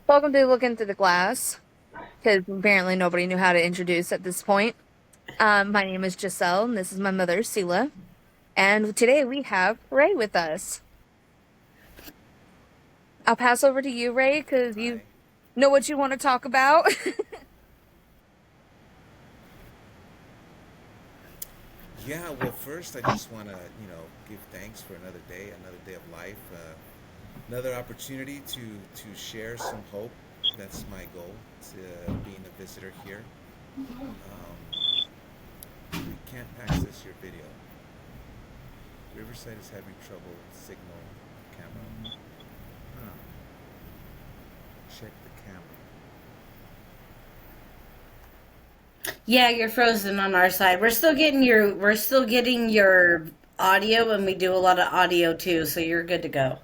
Welcome to Looking Through the Glass, because apparently nobody knew how to introduce at this point. My name is Giselle, and this is my mother, Sela. And today we have Ray with us. I'll pass over to you, Ray, because you Hi. know what you want to talk about. Yeah, well, first, I just want to, give thanks for another day of life, another opportunity to share some hope. That's my goal, to being a visitor here. We can't access your video. Riverside is having trouble with signal camera. Huh. Check the camera. Yeah, you're frozen on our side. We're still getting your audio and we do a lot of audio too, so you're good to go.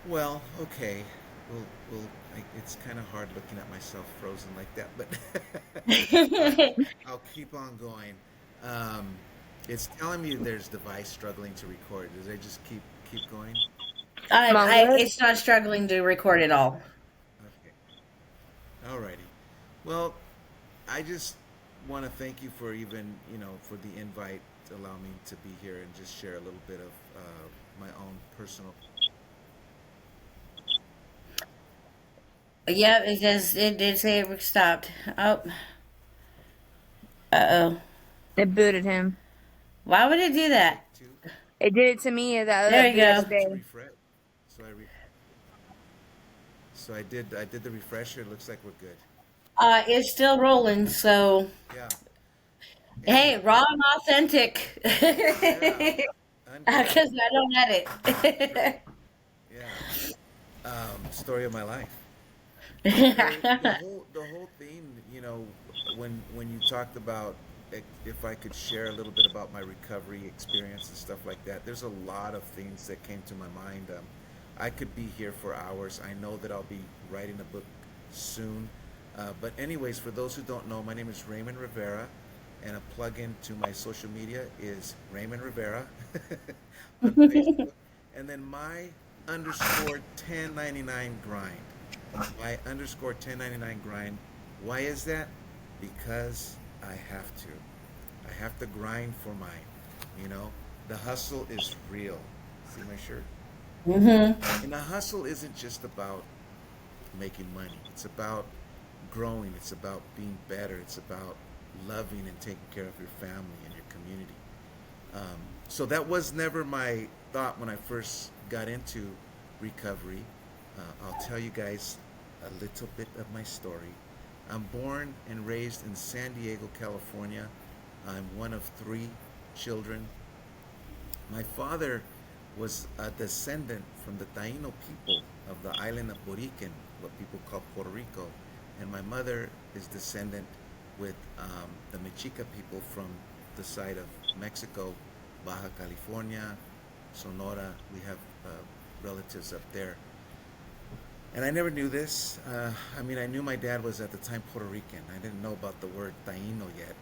Well, okay. It's kind of hard looking at myself frozen like that, but I'll, I'll keep on going. Um, it's telling me there's device struggling to record. Does I just keep going? Mongoose. It's not struggling to record at all. Okay. Alrighty. Well, I just want to thank you for even, for the invite to allow me to be here and just share a little bit of my own personal. Yep, it did say it stopped. Oh, uh-oh. It booted him. Why would it do that? Too. It did it to me There you the other Asked go. me to day. refresh, so I did the refresher. It looks like we're good. It's still rolling, so Yeah. hey, Anyhow, raw and authentic. yeah, Because uncut. I don't edit. Yeah. Story of my life. So the Yeah. whole thing, when you talked about if I could share a little bit about my recovery experience and stuff like that, there's a lot of things that came to my mind. I could be here for hours. I know that I'll be writing a book soon. But anyways, for those who don't know, my name is Raymond Rivera, and a plug-in to my social media is Raymond Rivera on Facebook, and then my underscore 1099 grind. My underscore 1099 grind. Why is that? Because I have to. I have to grind for mine. You know, the hustle is real. See my shirt? Hmm. And the hustle isn't just about making money. It's about growing. It's about being better. It's about loving and taking care of your family and your community. So that was never my thought when I first got into recovery. I'll tell you guys a little bit of my story. I'm born and raised in San Diego, California. I'm one of three children. My father was a descendant from the Taino people of the island of Boriken, what people call Puerto Rico, and my mother is descendant with the Mexica people from the side of Mexico, Baja California, Sonora. We have relatives up there. And I never knew this. I mean, I knew my dad was at the time Puerto Rican. I didn't know about the word Taino yet.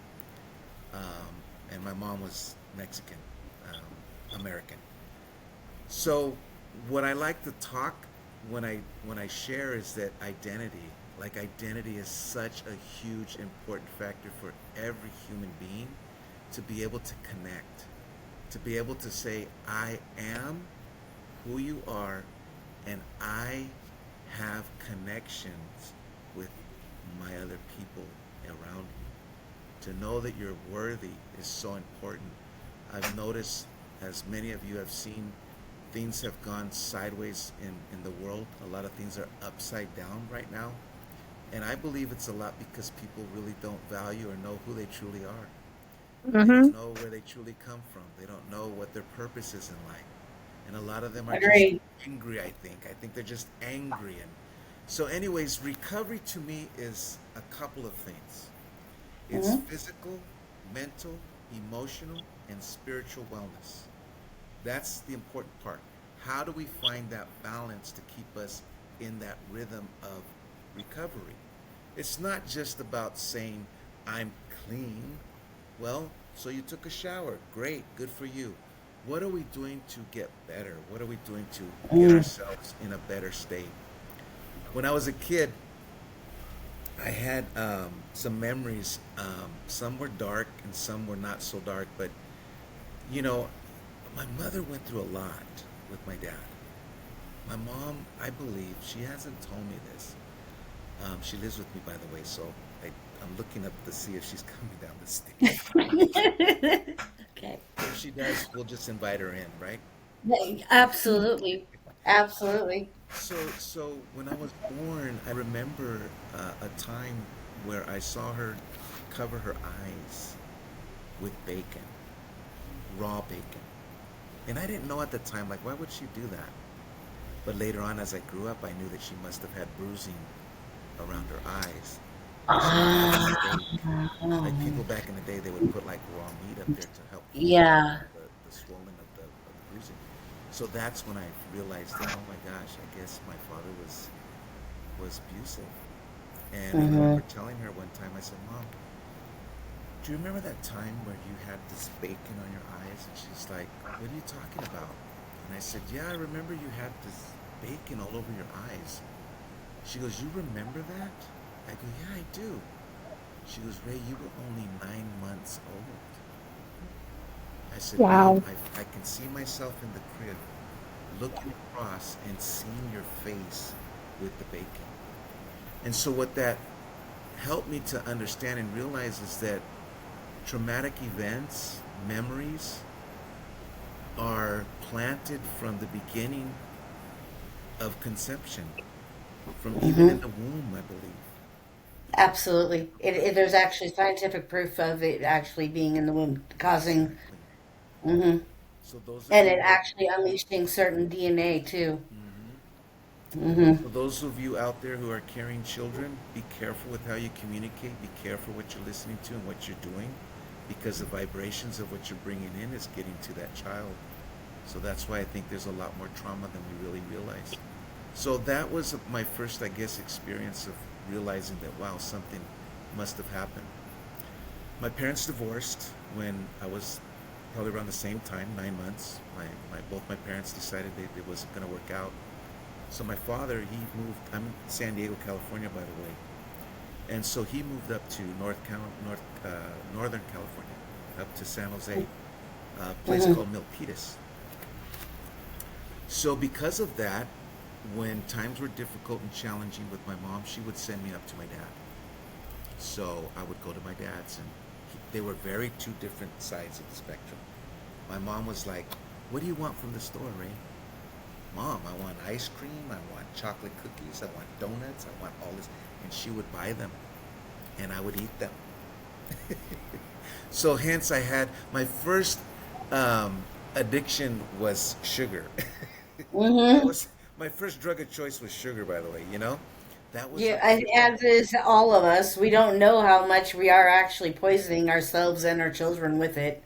And my mom was Mexican, American. So, what I like to talk when I share is that identity. Like identity is such a huge important factor for every human being to be able to connect, to be able to say I am who you are, and I have connections with my other people around me. To know that you're worthy is so important. I've noticed, as many of you have seen, things have gone sideways in the world. A lot of things are upside down right now. And I believe it's a lot because people really don't value or know who they truly are. They don't Mm-hmm. know where they truly come from. They don't know what their purpose is in life. And a lot of them are just Agreed. angry, I think. I think they're just angry. And so, anyways, recovery to me is a couple of things. It's Hmm. physical, mental, emotional, and spiritual wellness. That's the important part. How do we find that balance to keep us in that rhythm of recovery? It's not just about saying, I'm clean. Well, so you took a shower. Great, good for you. What are we doing to get better? What are we doing to get Mm. ourselves in a better state? when I was a kid, I had some memories. Some were dark and some were not so dark. But you know, my mother went through a lot with my dad. My mom, I believe, she hasn't told me this. She lives with me, by the way, so I'm looking up to see if she's coming down the stairs. Okay. If she does, we'll just invite her in, right? Yeah, absolutely. Absolutely. So when I was born, I remember a time where I saw her cover her eyes with bacon, raw bacon. And I didn't know at the time, like, why would she do that? But later on, as I grew up, I knew that she must have had bruising around her eyes. And so back in the day, like people back in the day, they would put like raw meat up there to help cover Yeah. the swelling of the bruising. So that's when I realized that, oh my gosh, I guess my father was abusive. And I Hmm. remember telling her one time, I said, Mom, do you remember that time where you had this bacon on your eyes? And she's like, what are you talking about? And I said, yeah, I remember you had this bacon all over your eyes. She goes, you remember that? I go, yeah, I do. She goes, Ray, you were only 9 months old. I said, Mom, Wow. I can see myself in the crib looking across and seeing your face with the bacon. And so what that helped me to understand and realize is that traumatic events, memories, are planted from the beginning of conception, from even in Hmm. the womb, I believe. Absolutely. There's actually scientific proof of it actually being in the womb, causing, Exactly. hmm So those of and you it who are, actually unleashing certain DNA too. mhm. Hmm. So those of you out there who are carrying children, be careful with how you communicate. Be careful what you're listening to and what you're doing, because the vibrations of what you're bringing in is getting to that child. So that's why I think there's a lot more trauma than we really realize. So that was my first, I guess, experience of realizing that, wow, something must have happened. My parents divorced when I was probably around the same time, 9 months. Both my parents decided it wasn't going to work out. So my father, he moved. I'm in San Diego, California, by the way, and so he moved up to Northern California, up to San Jose, a place Hmm. called Milpitas. So because of that, when times were difficult and challenging with my mom, she would send me up to my dad. So I would go to my dad's, and they were very two different sides of the spectrum. My mom was like, "What do you want from the store, Ray?" Mom, I want ice cream, I want chocolate cookies, I want donuts, I want all this. And she would buy them, and I would eat them. So hence I had my first addiction was sugar. That Hmm. was my first drug of choice was sugar, by the way, you know? That was Yeah, like the as is all of us, we don't know how much we are actually poisoning ourselves and our children with it.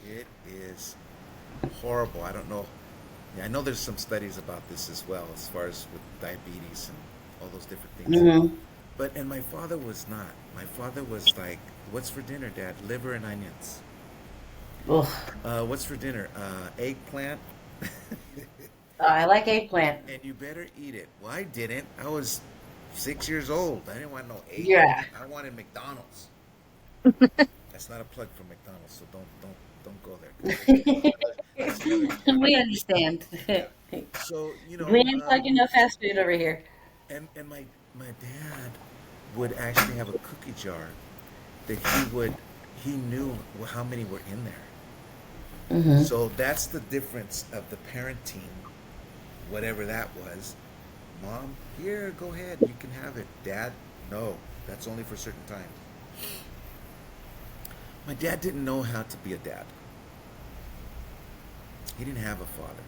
it is horrible. I don't know. Yeah, I know there's some studies about this as well, as far as with diabetes and all those different things. Hmm. But and my father was not. My father was like, "What's for dinner, Dad? Liver and onions." Ugh. What's for dinner? Eggplant. I like eggplant. And you better eat it. Well, I didn't. I was 6 years old. I didn't want no Yeah. eggplant. I wanted McDonald's. That's not a plug for McDonald's, so don't go there because that's another story. We understand. Yeah. So We ain't talking no fast food over here. and my dad would actually have a cookie jar that he knew how many were in there. Hmm. So that's the difference of the parenting, whatever that was. Mom, here, go ahead, you can have it. Dad, no, that's only for certain times. My dad didn't know how to be a dad. He didn't have a father.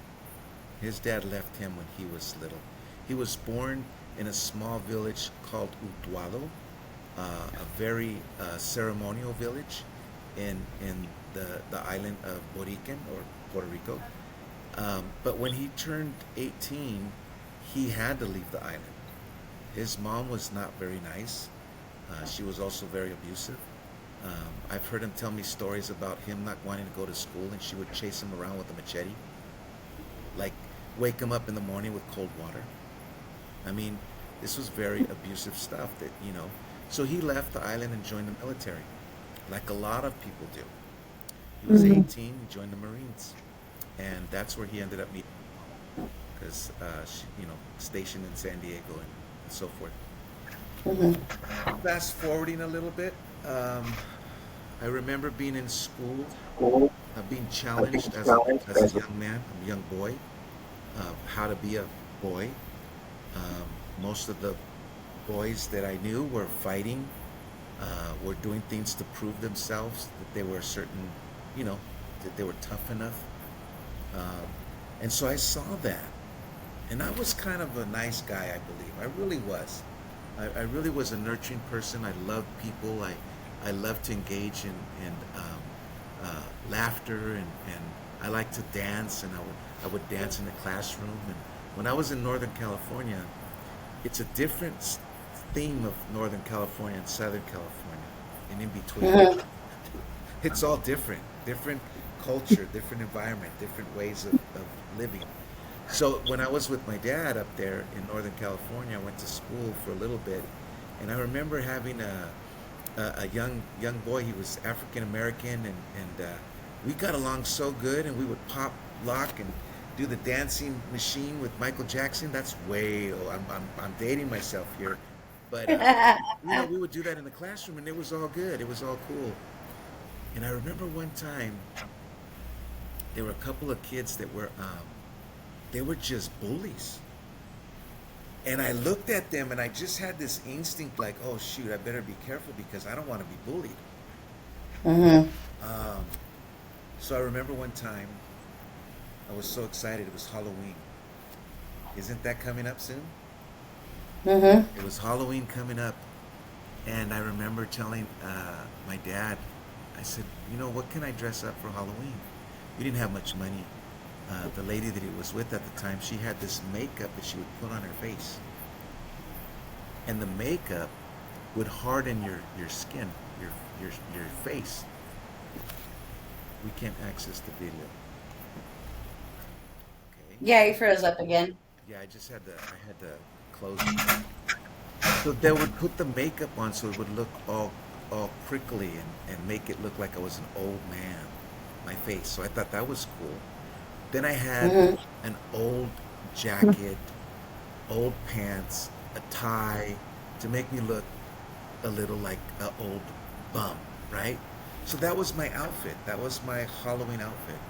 His dad left him when he was little. He was born in a small village called Utuado, a very ceremonial village in the island of Boriken or Puerto Rico. But when he turned 18, he had to leave the island. His mom was not very nice. She was also very abusive. I've heard him tell me stories about him not wanting to go to school, and she would chase him around with a machete, like wake him up in the morning with cold water. I mean, This was very abusive stuff that, you know. So he left the island and joined the military, like a lot of people do. He was Hmm. 18, he joined the Marines. And that's where he ended up meeting, because, you know, stationed in San Diego and so forth. Hmm. Fast forwarding a little bit, I remember being in school, being challenged as a young man, a young boy, how to be a boy. Um, Most of the boys that I knew were fighting, were doing things to prove themselves that they were certain, you know, that they were tough enough. Um, and so I saw that, and I was kind of a nice guy, I believe. I really was. I really was a nurturing person. I loved people. I loved to engage in laughter, and I liked to dance, and I would dance in the classroom. And when I was in Northern California, it's a different theme of Northern California and Southern California, and in between. Hmm. It's all different, different culture, different environment, different ways of living. So when I was with my dad up there in Northern California, I went to school for a little bit, and I remember having a young boy. He was African American, and we got along so good, and we would pop lock and do the dancing machine with Michael Jackson. That's way. Oh, I'm dating myself here, but you know, we would do that in the classroom, and it was all good. It was all cool. And I remember one time there were a couple of kids that were they were just bullies. And I looked at them and I just had this instinct like, oh shoot, I better be careful because I don't want to be bullied. Hmm. Um, so I remember one time I was so excited. It was Halloween. Isn't that coming up soon? Hmm. It was Halloween coming up, and I remember telling my dad, I said, you know, what can I dress up for Halloween? We didn't have much money. The lady that he was with at the time, she had this makeup that she would put on her face, and the makeup would harden your skin, your face. We can't access the video. Okay. Yeah, he froze up again. Yeah, I had to close it. So they would put the makeup on so it would look all prickly, and make it look like I was an old man, my face. So I thought that was cool. Then I had Hmm. an old jacket, old pants, a tie to make me look a little like an old bum, right? So that was my outfit. That was my Halloween outfit.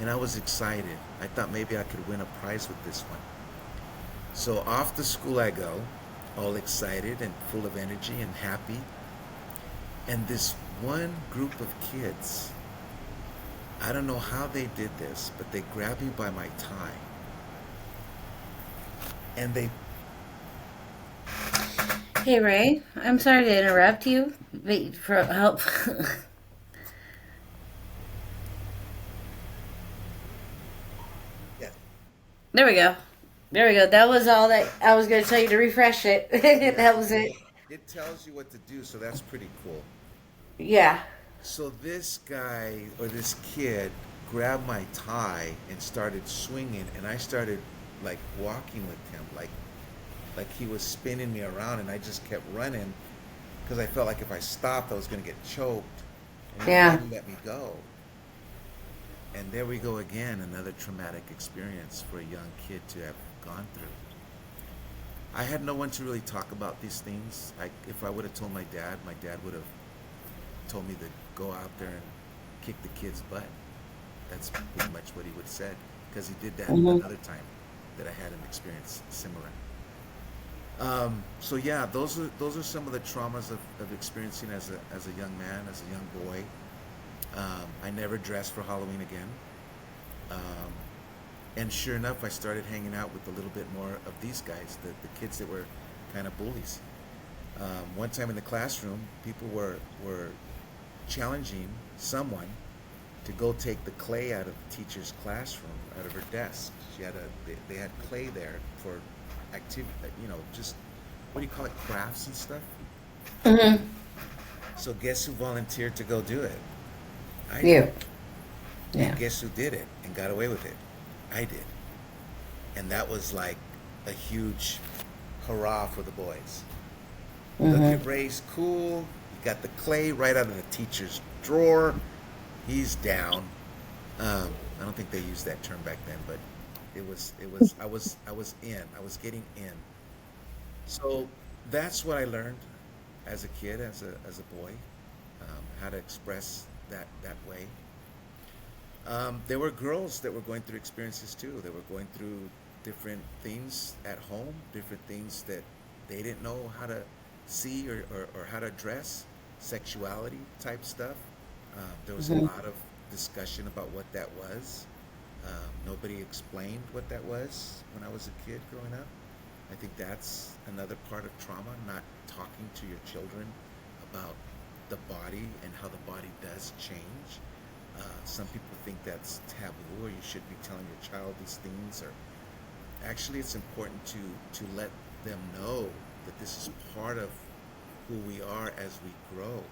And I was excited. I thought maybe I could win a prize with this one. So off to school I go, all excited and full of energy and happy. And this one group of kids, I don't know how they did this, but they grabbed me by my tie. And they, Hey Ray, I'm sorry to interrupt you, but for help. yeah, There we go. There we go. That was all that I was going to tell you to refresh it. yeah, That was it. it tells you what to do, so that's pretty cool. Yeah. So this guy or this kid grabbed my tie and started swinging, and I started like walking with him, like he was spinning me around, and I just kept running because I felt like if I stopped, I was going to get choked, and he Yeah. wouldn't let me go. And there we go again, another traumatic experience for a young kid to have gone through. I had no one to really talk about these things. If I would have told my dad would have told me to go out there and kick the kid's butt. That's pretty much what he would have said because he did that Hmm. another time that I had an experience similar. So yeah, those are some of the traumas of experiencing as a young man, as a young boy. I never dressed for Halloween again. Um, and sure enough, I started hanging out with a little bit more of these guys, the kids that were kind of bullies. One time in the classroom, people were challenging someone to go take the clay out of the teacher's classroom, out of her desk. They had clay there for activity, you know, just what do you call it, crafts and stuff. Hmm. So guess who volunteered to go do it? I did. You. And Yeah. guess who did it and got away with it? I did. And that was like a huge hurrah for the boys. Look Mm-hmm. at Ray's cool. He got the clay right out of the teacher's drawer. He's down. I don't think they used that term back then, but I was getting in. So that's what I learned as a kid, as a boy, how to express that way. There were girls that were going through experiences too. They were going through different things at home, different things that they didn't know how to see or how to address, sexuality type stuff. There was a Mm-hmm. lot of discussion about what that was. Nobody explained what that was when I was a kid growing up. I think that's another part of trauma, not talking to your children about the body and how the body does change. Some people think that's taboo, or you should be telling your child these things. Or actually, it's important to let them know that this is part of who we are as we grow.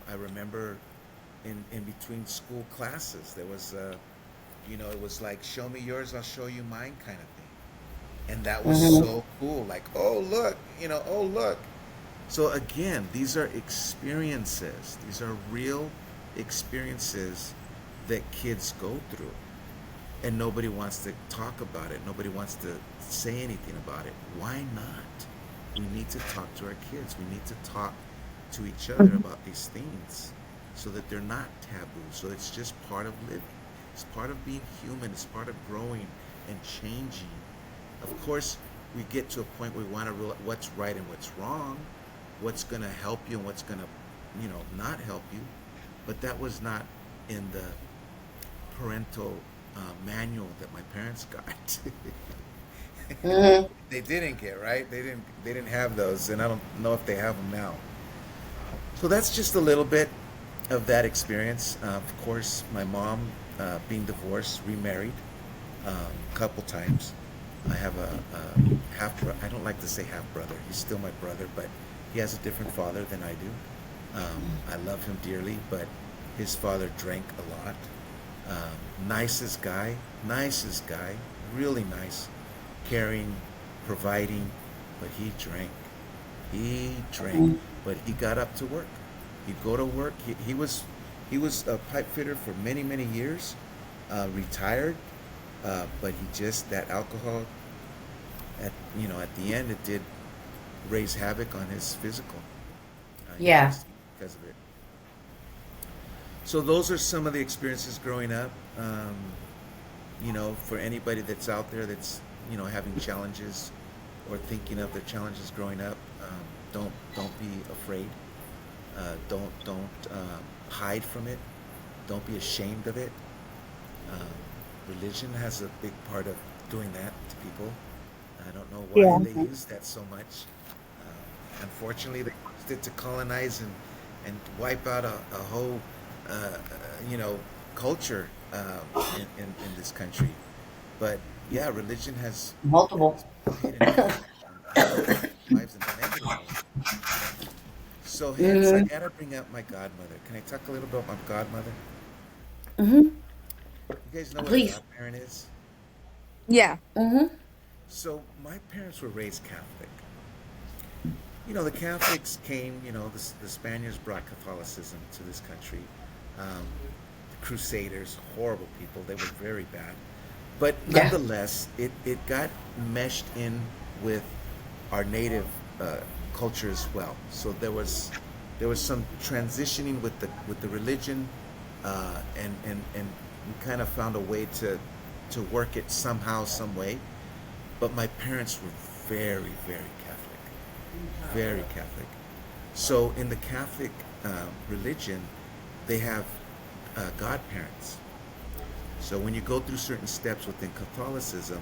I remember in between school classes, there was it was like show me yours, I'll show you mine kind of thing, and that was Mm-hmm. so cool. Like, oh look, oh look. So again, these are experiences. These are real experiences that kids go through, and nobody wants to talk about it. Nobody wants to say anything about it. Why not? We need to talk to our kids. We need to talk to each other about these things so that they're not taboo. So it's just part of living. It's part of being human. It's part of growing and changing. Of course, we get to a point where we want to realize what's right and what's wrong, what's going to help you and what's going to, not help you. But that was not in the parental manual that my parents got. Mm-hmm. They didn't get, right. They didn't have those, and I don't know if they have them now. So that's just a little bit of that experience. Of course, my mom, being divorced, remarried a couple times. I have a half. I don't like to say half brother. He's still my brother, but he has a different father than I do. I love him dearly, but his father drank a lot. Nicest guy, really nice, caring, providing, but he drank. He drank, but he got up to work. He'd go to work. He was a pipe fitter for many many years, retired, but he just that alcohol at the end it did raise havoc on his physical. He Yeah. lost because of it. So those are some of the experiences growing up. For anybody that's out there that's having challenges or thinking of their challenges growing up, don't be afraid. Don't hide from it. Don't be ashamed of it. Religion has a big part of doing that to people. I don't know why Yeah. they use that so much. Unfortunately, they used it to colonize and wipe out a whole, uh, uh, you know, culture in this country. But yeah, religion has Multiple. played an impact on people's lives in a negative way. So hence, I Mm-hmm. gotta bring up my godmother. Can I talk a little bit about my godmother? Mm-hmm. You guys know what a Please. godparent is? Yeah. Mm-hmm. So my parents were raised Catholic. The Catholics came, the Spaniards brought Catholicism to this country. The Crusaders, horrible people, they were very bad. But Yeah. nonetheless, it got meshed in with our native uh, culture as well. So there was some transitioning with the religion, and we kind of found a way to work it somehow, some way. But my parents were very, very Catholic, very Catholic. So in the Catholic religion, they have godparents. So when you go through certain steps within Catholicism,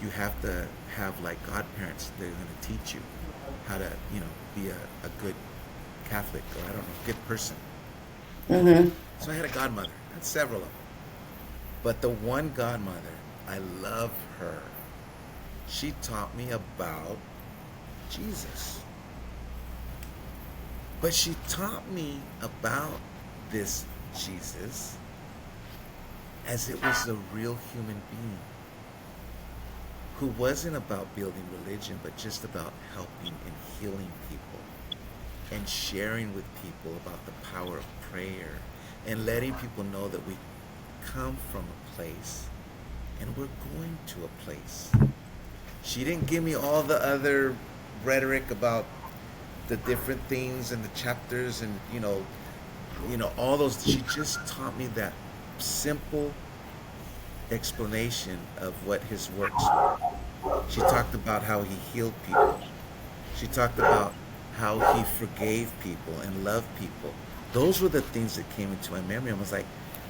you have to have like godparents. They're going to teach you how to, be a good Catholic, or I don't know, good person. Mm-hmm. So I had a godmother. I had several of them. But the one godmother, I love her. She taught me about Jesus. But she taught me about this Jesus as it was a real human being who wasn't about building religion, but just about helping and healing people and sharing with people about the power of prayer and letting people know that we come from a place and we're going to a place. She didn't give me all the other rhetoric about the different things and the chapters and all those. She just taught me that simple explanation of what his works were. She talked about how he healed people. She talked about how he forgave people and loved people. Those were the things that came into my memory. I was like,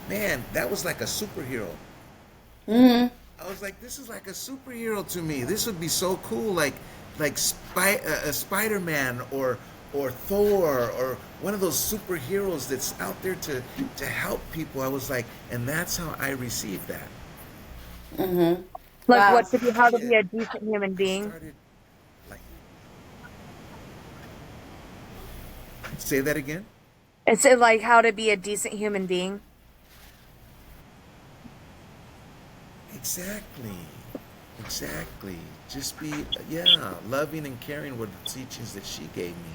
man, that was like a superhero. Hmm. I was like, this is like a superhero to me. This would be so cool, like Spider-Man or Thor or one of those superheroes that's out there to help people. I was like, and that's how I received that. Hmm. Like Wow. what to be, how to be Kid, a decent human I being. started like say that again. It's like how to be a decent human being. Exactly. Exactly. Just be, yeah, loving and caring were the teachings that she gave me.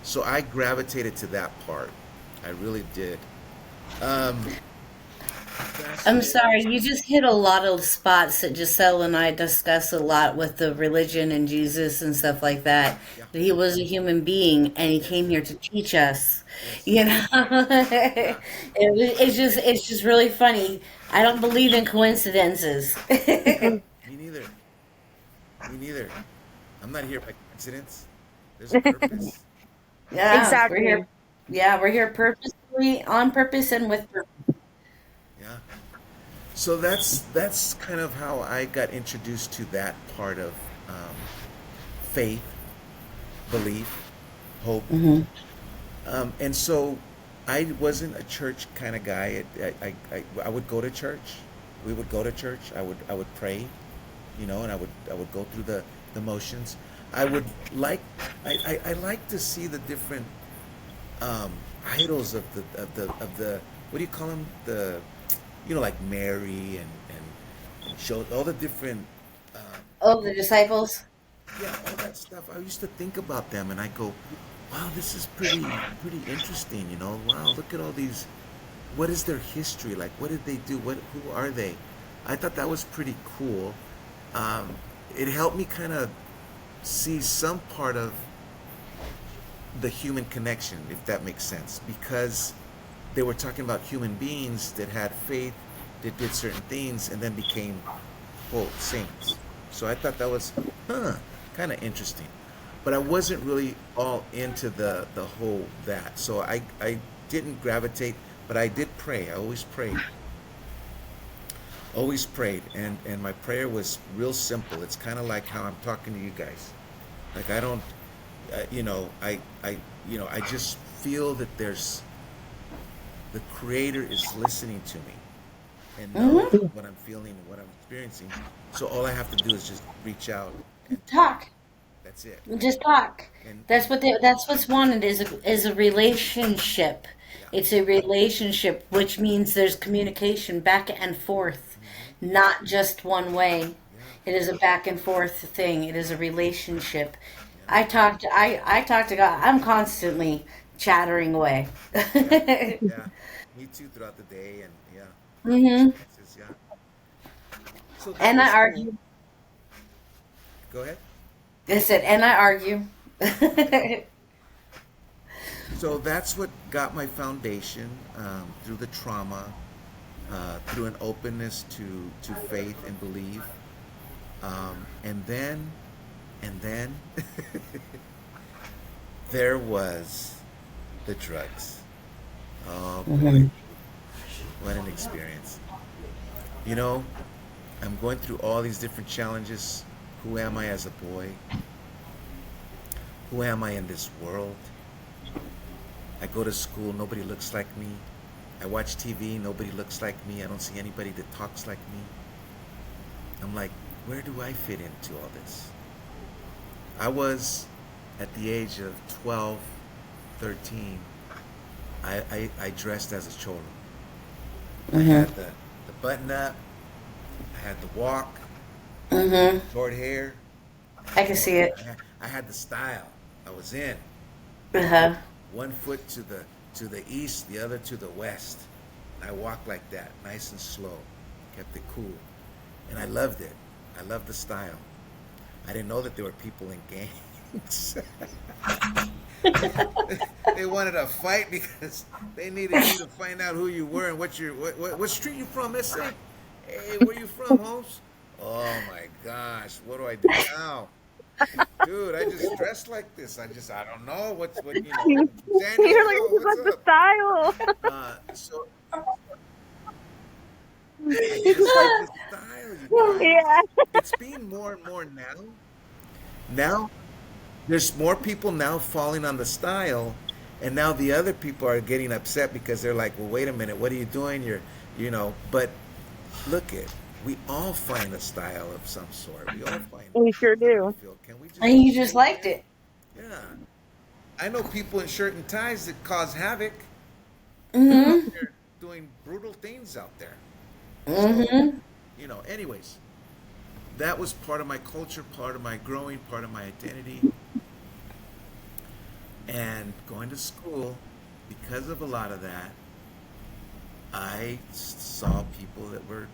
So I gravitated to that part. I really did. Um, fast I'm forward. sorry, you just hit a lot of spots that Giselle and I discuss a lot with the religion and Jesus and stuff like that. Yeah. That he was a human being and he came Yes. here to teach us. Yes. You know, Yeah. it's just really funny. I don't believe in coincidences. Mhm. Me neither. Me neither. I'm not here by coincidence. There's a purpose. Yeah, we're here. Exactly. Yeah, we're here purposely, on purpose, and with purpose. Yeah. So that's kind of how I got introduced to that part of um, faith, belief, hope. Hmm. And so I wasn't a church kind of guy. I would go to church. We would go to church. I would pray, and I would go through the motions. I would like I like to see the different um, idols of the what do you call them, like Mary and show all the different um, Oh, the disciples. yeah, all that stuff. I used to think about them and I go, wow, this is pretty interesting. Wow, look at all these. What is their history? Like, what did they do? Who are they? I thought that was pretty cool. Um, it helped me kind of see some part of the human connection, if that makes sense, because they were talking about human beings that had faith, that did certain things, and then became quote saints. So I thought that was kind of interesting, but I wasn't really all into the whole that. So I didn't gravitate, but I did pray. I always prayed, and my prayer was real simple. It's kind of like how I'm talking to you guys. Like I don't, I just feel that there's the Creator is listening to me and knows Hmm. what I'm feeling and what I'm experiencing. So all I have to do is just reach out, and Talk. that's it. Just talk. And That's what's wanted is a relationship. yeah, It's a relationship, which means there's communication back and forth, hmm, not just one way. yeah, It is a back and forth thing. It is a relationship. yeah, I talk to God. I'm constantly chattering away. yeah, yeah. Me too throughout the day, and yeah, Hmm. experiences. Yeah. So that And I was cool. argue. Go ahead. I said, and I argue. So that's what got my foundation through the trauma, through an openness to faith and belief, and then there was the drugs. Oh boy, Hmm. what an experience! You know, I'm going through all these different challenges. Who am I as a boy? Who am I in this world? I go to school, nobody looks like me. I watch TV, nobody looks like me. I don't see anybody that talks like me. I'm like, where do I fit into all this? I was at the age of 12, 13. I dressed as a cholo. I Hmm. had the button up, I had the walk, Mm-hmm. short hair. I can Oh see it. man, I had the style. I was in. Uh-huh. One foot to the east, the other to the west. And I walked like that, nice and slow. Kept it cool. And I loved it. I loved the style. I didn't know that there were people in gangs. They wanted a fight because they needed you to find out who you were and what street you from, Mister. Hey, where you from, Holmes? Oh my gosh, what do I do now? Dude, I just dress like this. I don't know what San You're like, Diego, this is what's like the up? style. So I He's just just like, like the style, you guys. yeah. It's being more and more now. Now there's more people now falling on the style, and now the other people are getting upset because they're like, well, wait a minute, what are you doing? But look it. We all find a style of some sort. We all find We sure things that we do. feel. Can we just And you just stay liked there? it. Yeah. I know people in shirt and ties that cause havoc. They're out Mm-hmm. there doing brutal things out there. So, Mm-hmm. anyways, that was part of my culture, part of my growing, part of my identity. And going to school, because of a lot of that, I saw people that were,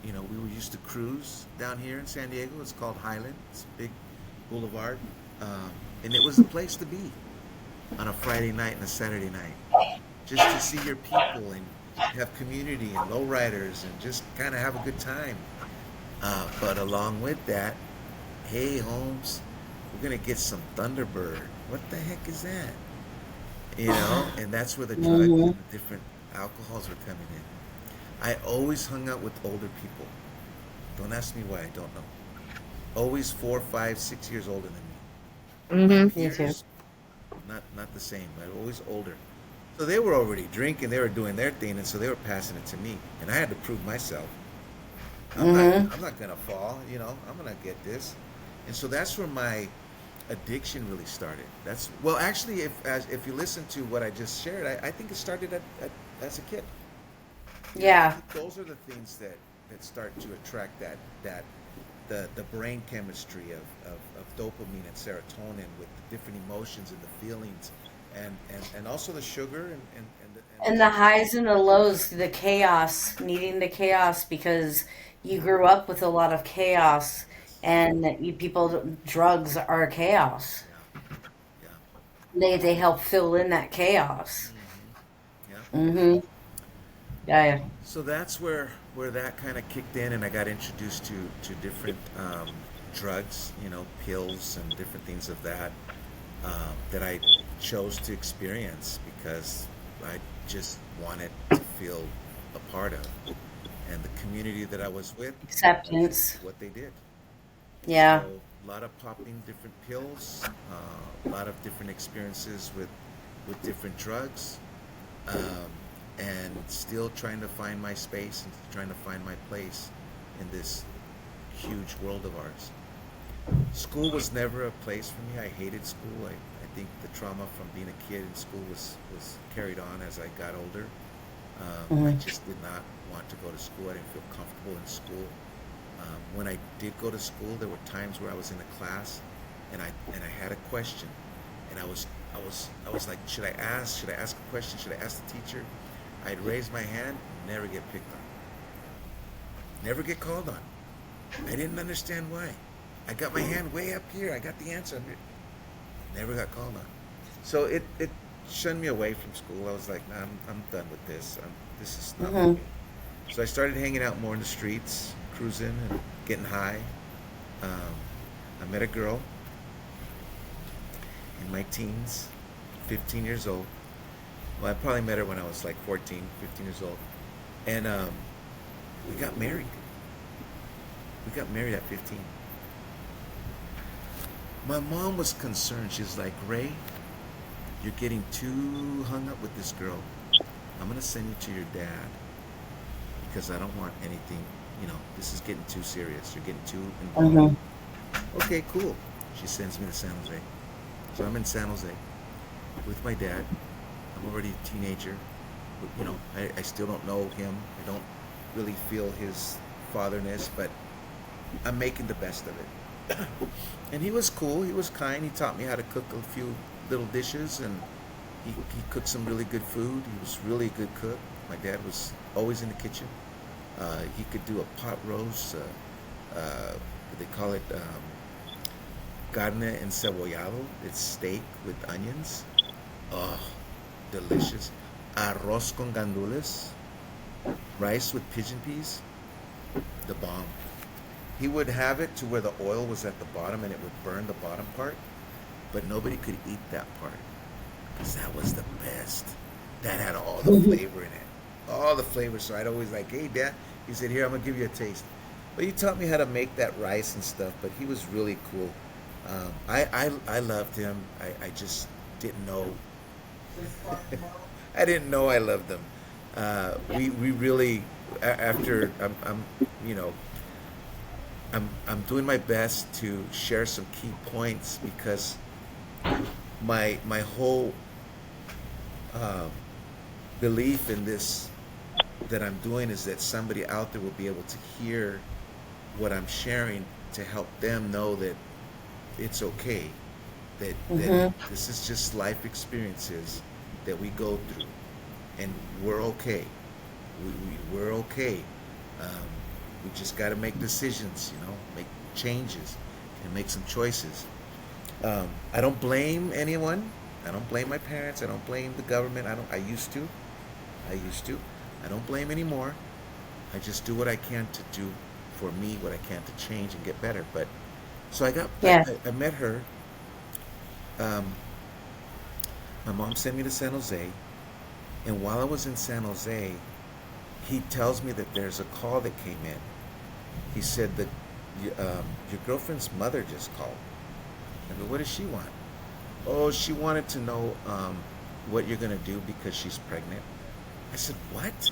we were used to cruise down here in San Diego. It's called Highland. It's a big boulevard. And it was the place to be on a Friday night and a Saturday night. Just to see your people and have community and lowriders and just kind of have a good time. But along with that, hey, Holmes, we're going to get some Thunderbird. What the heck is that? And that's where the drugs Mm-hmm. and the different alcohols were coming in. I always hung out with older people. Don't ask me why, I don't know. Always 4, 5, 6 years older than me. My Hmm. Me too. peers, not the same, but always older. So they were already drinking, they were doing their thing, and so they were passing it to me. And I had to prove myself. I'm not Mm-hmm. I'm not gonna fall, I'm gonna get this. And so that's where my addiction really started. That's well actually if you listen to what I just shared, I think it started as a kid. I Yeah. think those are the things that start to attract that the brain chemistry of dopamine and serotonin with the different emotions and the feelings and also the sugar and And the highs and the lows, the chaos, needing the chaos because you grew up with a lot of chaos, yes, and you people, drugs are chaos. yeah, yeah, They help fill in that chaos. yeah. Mm-hmm. Yeah. Yeah. So that's where that kind of kicked in, and I got introduced to different drugs, pills and different things of that I chose to experience because I just wanted to feel a part of, and the community that I was with Acceptance. is what they did. Yeah. So a lot of popping different pills, a lot of different experiences with different drugs, um, and still trying to find my space and trying to find my place in this huge world of ours. School was never a place for me. I hated school. I think the trauma from being a kid in school was carried on as I got older. I Mm-hmm. just did not want to go to school. I didn't feel comfortable in school. When I did go to school, there were times where I was in a class, and I had a question, and I was like, should I ask a question? Should I ask the teacher? I'd raise my hand, never get picked on, never get called on. I didn't understand why. I got my hand way up here. I got the answer. Never got called on. So it shunned me away from school. I was like, nah, I'm done with this. This is not for Mm-hmm. me. So I started hanging out more in the streets, cruising and getting high. Um, I met a girl in my teens, 15 years old. Well, I probably met her when I was like 14, 15 years old. And we got married. We got married at 15. My mom was concerned. She's like, Ray, you're getting too hung up with this girl. I'm going to send you to your dad because I don't want anything, this is getting too serious. You're getting too involved. Mm-hmm. Okay, cool. She sends me to San Jose. So I'm in San Jose with my dad. I'm already a teenager. But, I still don't know him. I don't really feel his fatherness, but I'm making the best of it. And he was cool. He was kind. He taught me how to cook a few little dishes, and he cooked some really good food. He was really a good cook. My dad was always in the kitchen. He could do a pot roast. They call it carne encebollado. It's steak with onions. Oh, delicious. Arroz con gandules. Rice with pigeon peas. The bomb. He would have it to where the oil was at the bottom and it would burn the bottom part, but nobody could eat that part because that was the best. That had all the flavor in it, all the flavor. So I'd always like, hey, Dad. He said, here, I'm gonna give you a taste. But he taught me how to make that rice and stuff. But he was really cool. I loved him. I just didn't know. I didn't know I loved him. We really after I'm you know I'm doing my best to share some key points because my whole uh, belief in this that I'm doing is that somebody out there will be able to hear what I'm sharing to help them know that it's okay, that Hmm. this is just life experiences that we go through, and we're okay. We're okay. Um, we just got to make decisions, make changes, and make some choices. I don't blame anyone. I don't blame my parents. I don't blame the government. I don't. I used to. I used to. I don't blame anymore. I just do what I can to do for me, what I can to change and get better. But so Yeah. I met her. Um, my mom sent me to San Jose, and while I was in San Jose, he tells me that there's a call that came in. He said that your girlfriend's mother just called. I go, what does she want? Oh, she wanted to know what you're gonna do because she's pregnant. I said, what?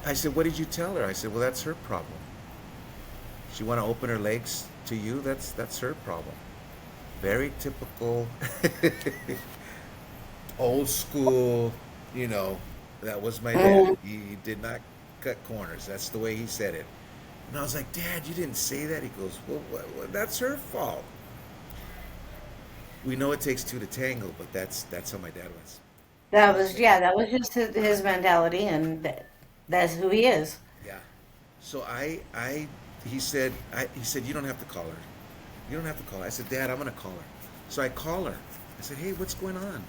I said, what did you tell her? I said, well, that's her problem. She want to open her legs to you. That's her problem. Very typical, old school. You know, that was my dad. Hmm. He did not cut corners. That's the way he said it. And I was like, Dad, you didn't say that. He goes, well, that's her fault. We know it takes two to tango, but that's how my dad was. That So was, yeah, that was just his mentality, and that's who he is. yeah. So he said you don't have to call her. You don't have to call her. I said, Dad, I'm gonna call her. So I call her. I said, hey, what's going on?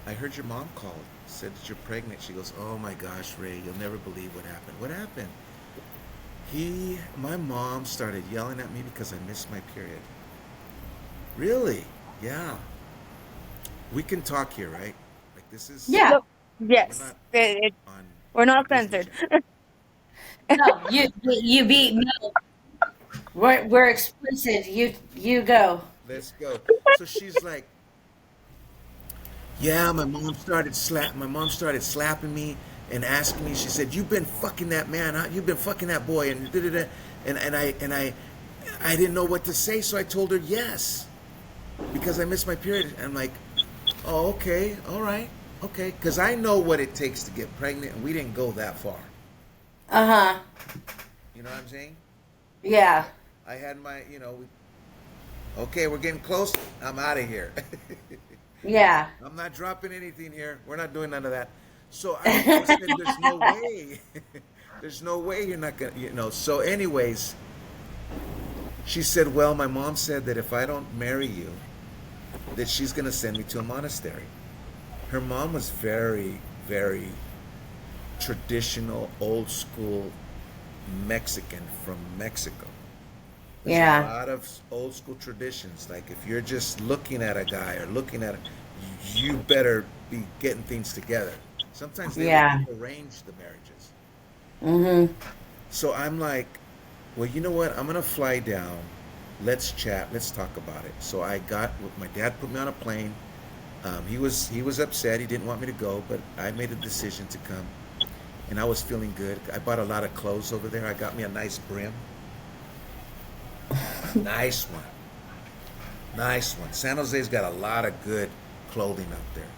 I heard your mom called. Said that you're pregnant. She goes, oh my gosh, Ray, you'll never believe what happened. What happened? My mom started yelling at me because I missed my period. Really? Yeah. We can talk here, right? Like this is, Yeah. Nope. we're Yes. not on We're not Disney censored. Channel. No, you beat no. We're explicit. You go. Let's go. So she's like, yeah, my mom started slapping me and asking me. She said, "You've been fucking that man, huh? You've been fucking that boy." And da, da, da. And I didn't know what to say, so I told her yes because I missed my period. I'm like, "Oh, okay, all right, okay," because I know what it takes to get pregnant, and we didn't go that far. Uh huh. You know what I'm saying? Yeah. I had my, okay, we're getting close. I'm out of here. Yeah. I'm not dropping anything here. We're not doing none of that. So I said, there's no way. There's no way you're not going to. So, anyways, she said, well, my mom said that if I don't marry you, that she's going to send me to a monastery. Her mom was very, very traditional, old school Mexican from Mexico. There's a Yeah. lot of old school traditions. Like if you're just looking at a guy or looking at you better be getting things together. Sometimes they would Yeah. arrange the marriages. Mhm. So I'm like, well, you know what? I'm gonna fly down. Let's chat. Let's talk about it. So my dad put me on a plane. He was upset. He didn't want me to go, but I made a decision to come, and I was feeling good. I bought a lot of clothes over there. I got me a nice brim, nice one. Nice one. San Jose's got a lot of good clothing up there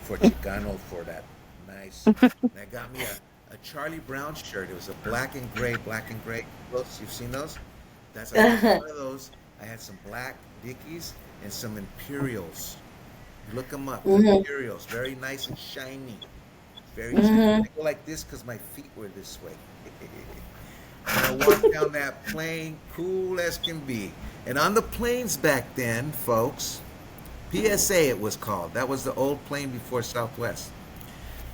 for Chicano, for that nice. And I got me a Charlie Brown shirt. It was a black and gray, black and gray. Those, you've seen those? That's I had one of those. I had some black Dickies and some Imperials. Look them up. Mhm. Imperials, very nice and shiny. Very shiny. I Mhm. go like this because my feet were this way. And I walked down that plane, cool as can be. And on the planes back then, folks, PSA it was called. That was the old plane before Southwest.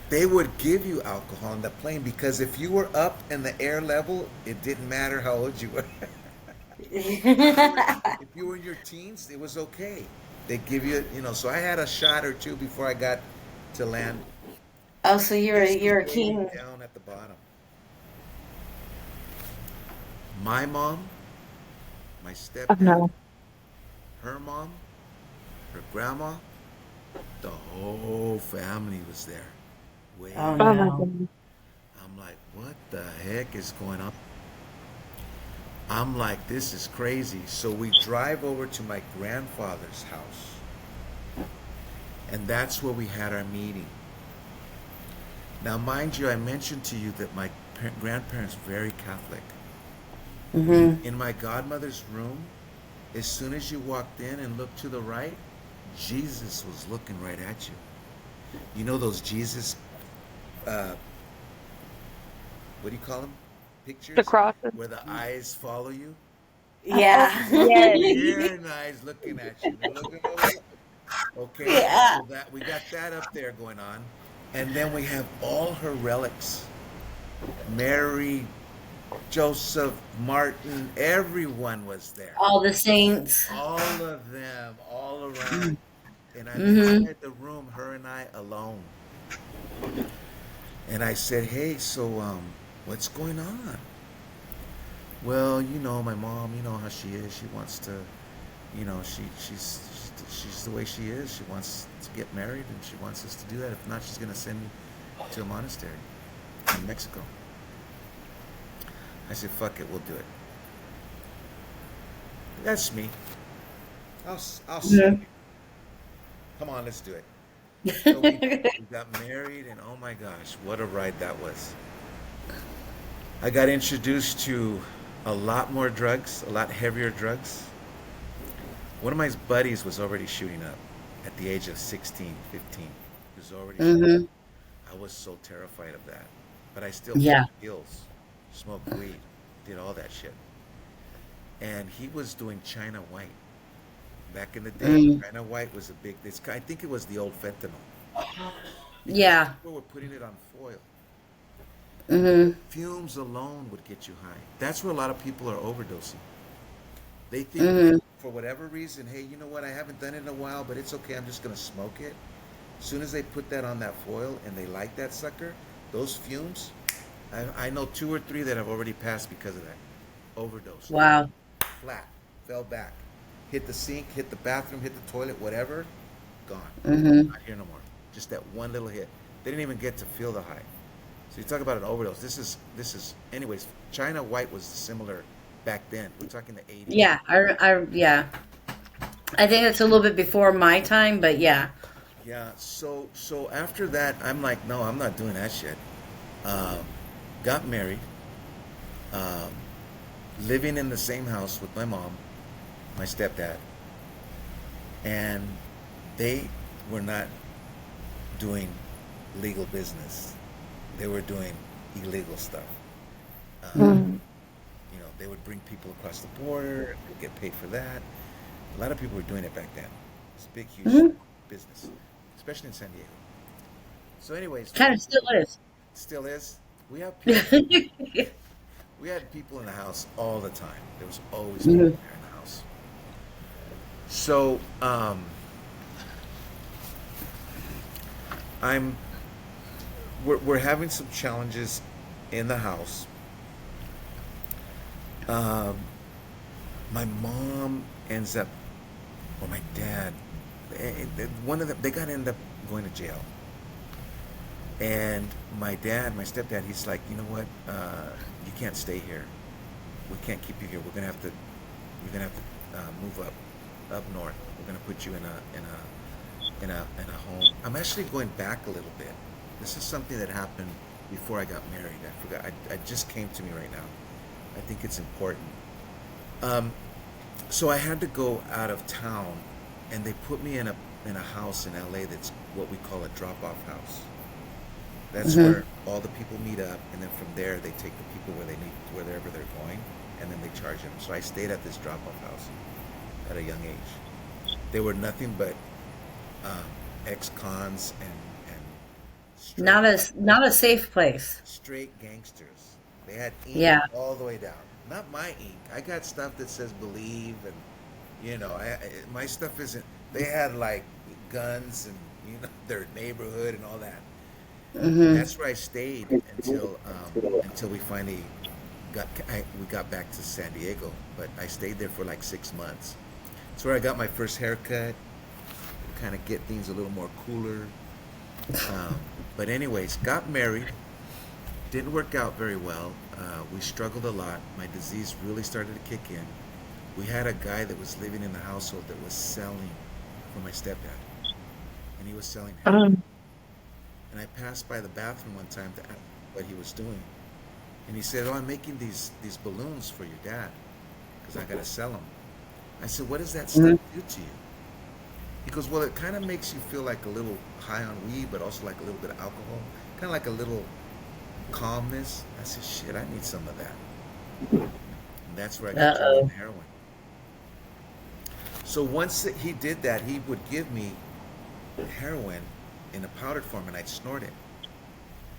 They would give you alcohol on the plane because if you were up in the air level, it didn't matter how old you were. If you were in your teens, it was okay. They give you, so I had a shot or two before I got to land. Oh, so Whiskey you're a way king. down at the bottom. My mom, my Oh stepdad, no. her mom, her grandma, the whole family was there. Oh Way. Oh my no. goodness. I'm like, what the heck is going on? I'm like, this is crazy. So we drive over to my grandfather's house, and that's where we had our meeting. Now, mind you, I mentioned to you that my grandparents were very Catholic. Mhm. In my godmother's room, as soon as you walked in and looked to the right, Jesus was looking right at you. You know those Jesus, uh, what do you call them? The Pictures crosses. where the eyes follow you. Oh Yeah. Jesus was yes. very nice looking at you. They're looking over. Okay, Yeah. so that we got that up there going on, and then we have all her relics. Mary, Joseph, Martin, everyone was there. All the saints. All of them, all around. And I'm Mhm. inside the room, her and I alone. And I said, "Hey, so what's going on?" Well, my mom, you know how she is. She wants to, she's the way she is. She wants to get married, and she wants us to do that. If not, she's gonna send me to a monastery in Mexico. I said, "Fuck it, we'll do it." That's me. I'll sell Mhm. you. Come on, let's do it. So we got married, and oh my gosh, what a ride that was. I got introduced to a lot more drugs, a lot heavier drugs. One of my buddies was already shooting up at the age of 16, 15. He was already shooting. Mhm. I was so terrified of that. But I still Yeah. flipped pills, smoked weed, did all that shit. And he was doing China White. Back in the day, Mm. China White was a big, I think it was the old fentanyl. Because Yeah. people were putting it on foil. The Mhm. fumes alone would get you high. That's where a lot of people are overdosing. They think that Mhm. for whatever reason, hey, you know what? I haven't done it in a while, but it's okay. I'm just gonna smoke it. As soon as they put that on that foil and they light that sucker, those fumes. I know two or three that have already passed because of that. Overdosed, Wow. flat, fell back, hit the sink, hit the bathroom, hit the toilet, whatever, gone. Mhm. Not here no more. Just that one little hit. They didn't even get to feel the high. So you talk about an overdose. This is anyways. China White was similar back then. We're talking the 80s. Yeah. Yeah. I think it's a little bit before my time, but yeah. Yeah. So after that, I'm like, no, I'm not doing that shit. Um, got married. Um, living in the same house with my mom, my stepdad, and they were not doing legal business. They were doing illegal stuff. Um, Mm. Mm. they would bring people across the border, get paid for that. A lot of people were doing it back then. It's a big, huge Mhm. business, especially in San Diego. So, anyways, Kind of still is. still is. We have people. We had people in the house all the time. There was always people Mhm. there in the house. So, I'm. We're having some challenges in the house. Um, my mom ends up, or my dad, one of them, they got to end up going to jail. And my dad, my stepdad, he's like, you know what? You can't stay here. We can't keep you here. You're gonna have to move up north. We're gonna put you in a home. I'm actually going back a little bit. This is something that happened before I got married. I forgot. I just came to me right now. I think it's important. Um, so I had to go out of town, and they put me in a house in LA that's what we call a drop-off house. That's Hmm. where all the people meet up, and then from there they take the people where they need wherever they're going, and then they charge them. So I stayed at this drop-off house at a young age. They were nothing but um, ex-cons and straight Not a safe place. straight gangsters. They had ink Yeah. all the way down. Not my ink. I got stuff that says believe, and my stuff isn't. They had like guns and their neighborhood and all that. And Hmm. that's where I stayed until we finally we got back to San Diego. But I stayed there for like 6 months. It's where I got my first haircut. Kind of get things a little more cooler. Um, but anyways, got married. Didn't work out very well. We struggled a lot. My disease really started to kick in. We had a guy that was living in the household that was selling for my stepdad, and he was selling heroin. Um, And I passed by the bathroom one time to ask what he was doing, and he said, "Oh, I'm making these balloons for your dad because I gotta sell them." I said, "What does that stuff mhm. do to you?" He goes, "Well, it kind of makes you feel like a little high on weed, but also like a little bit of alcohol, kind of like a little calmness." I said, "Shit, I need some of that." And that's where I got turned on Uh-oh. to heroin. So once he did that, he would give me heroin in a powdered form, and I'd snort it.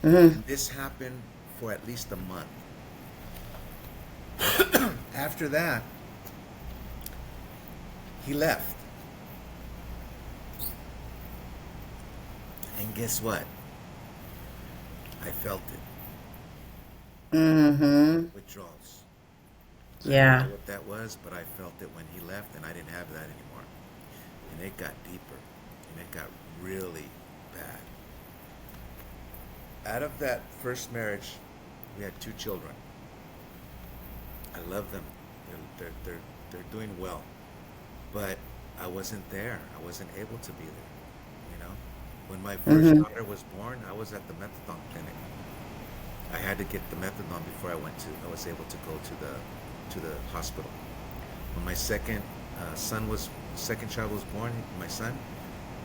Hmm. And this happened for at least a month. After that, he left. And guess what? I felt it. Hmm. Withdrawals. I don't know Yeah. what that was, but I felt it when he left, and I didn't have that anymore. And it got deeper, and it got really bad. Out of that first marriage, we had two children. I love them. They're doing well. But I wasn't there. I wasn't able to be there. You know, when my first Hmm. daughter was born, I was at the methadone clinic. I had to get the methadone before I was able to go to the hospital. When my second child was born, my son,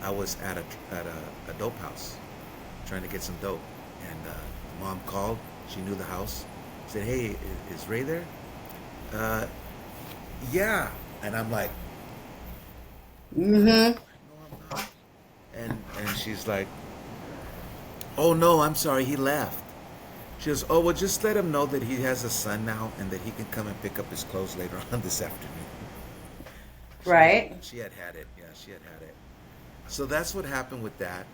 I was at a dope house trying to get some dope, and the mom called. She knew the house. Said, "Hey, is Ray there?" Uh, yeah, and I'm like, Hmm. "No, I'm not." And she's like, "Oh no, I'm sorry, he left." She goes, "Oh well, just let him know that he has a son now, and that he can come and pick up his clothes later on this afternoon." Right. She had it. Yeah, she had it. So that's what happened with that.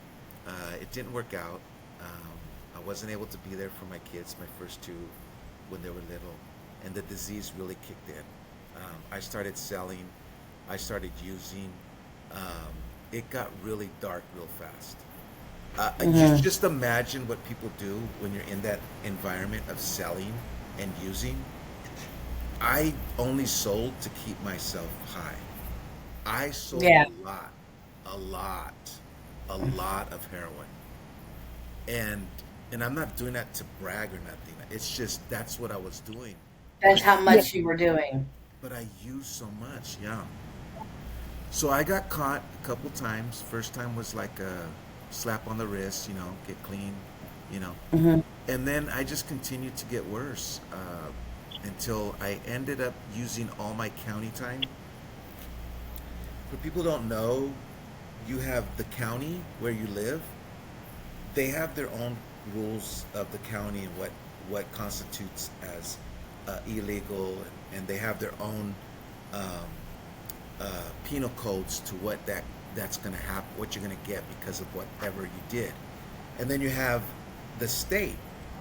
It didn't work out. I wasn't able to be there for my kids, my first two, when they were little, and the disease really kicked in. I started selling. I started using. Um, it got really dark real fast. You Hmm. just imagine what people do when you're in that environment of selling and using. I only sold to keep myself high. I sold Yeah. a lot, a lot of heroin, and and I'm not doing that to brag or nothing. It's just that's what I was doing. But That's I how Yeah. much you were doing. but I used so much, yeah. So I got caught a couple times. First time was like a slap on the wrist, get clean, you know. Hmm. And then I just continued to get worse until I ended up using all my county time. For people who don't know, you have the county where you live. They have their own rules of the county and what constitutes as illegal, and they have their own um, penal codes to that's going to happen, what you're going to get because of whatever you did. And then you have the state,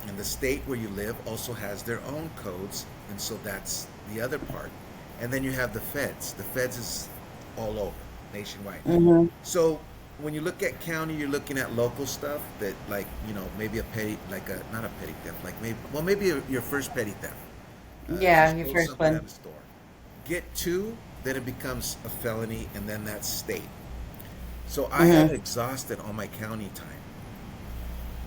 and the state where you live also has their own codes, and so that's the other part. And then you have the feds. The feds is all over, nationwide. Hmm. So when you look at county, you're looking at local stuff that, like, maybe a petty, like a not a petty theft, like maybe your first petty theft. If you Yeah, your stole first something at one. a store, get two, then it becomes a felony, and then that's state. So I had Hmm. exhausted all my county time.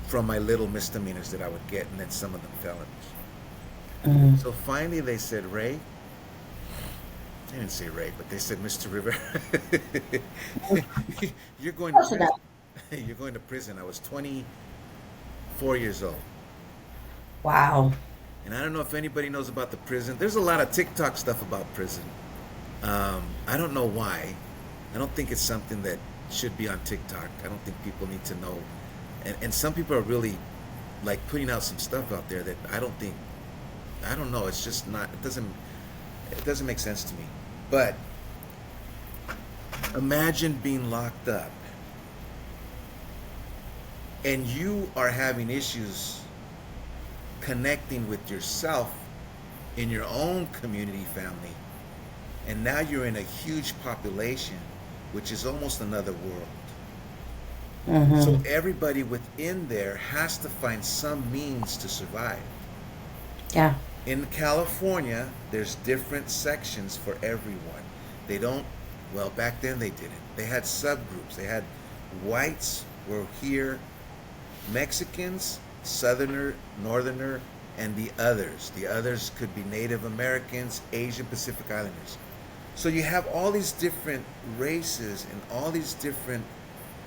from my little misdemeanors that I would get, and then some of them felonies. Mm. So finally, they said, Ray. They didn't say Ray, but they said, Mr. Rivera, you're going to Close prison. enough. You're going to prison. I was 24 years old. Wow. And I don't know if anybody knows about the prison. There's a lot of TikTok stuff about prison. I don't know why. I don't think it's something that should be on TikTok. I don't think people need to know. And some people are really like putting out some stuff out there that I don't think, I don't know. It's just not, it doesn't make sense to me. But imagine being locked up and you are having issues connecting with yourself in your own community family, and now you're in a huge population, which is almost another world. So Hmm. everybody within there has to find some means to survive. Yeah. In California, there's different sections for everyone. They don't, well, back then they didn't. They had subgroups. They had whites were here, Mexicans, Southerner, Northerner, and the others. The others could be Native Americans, Asian Pacific Islanders. So you have all these different races and all these different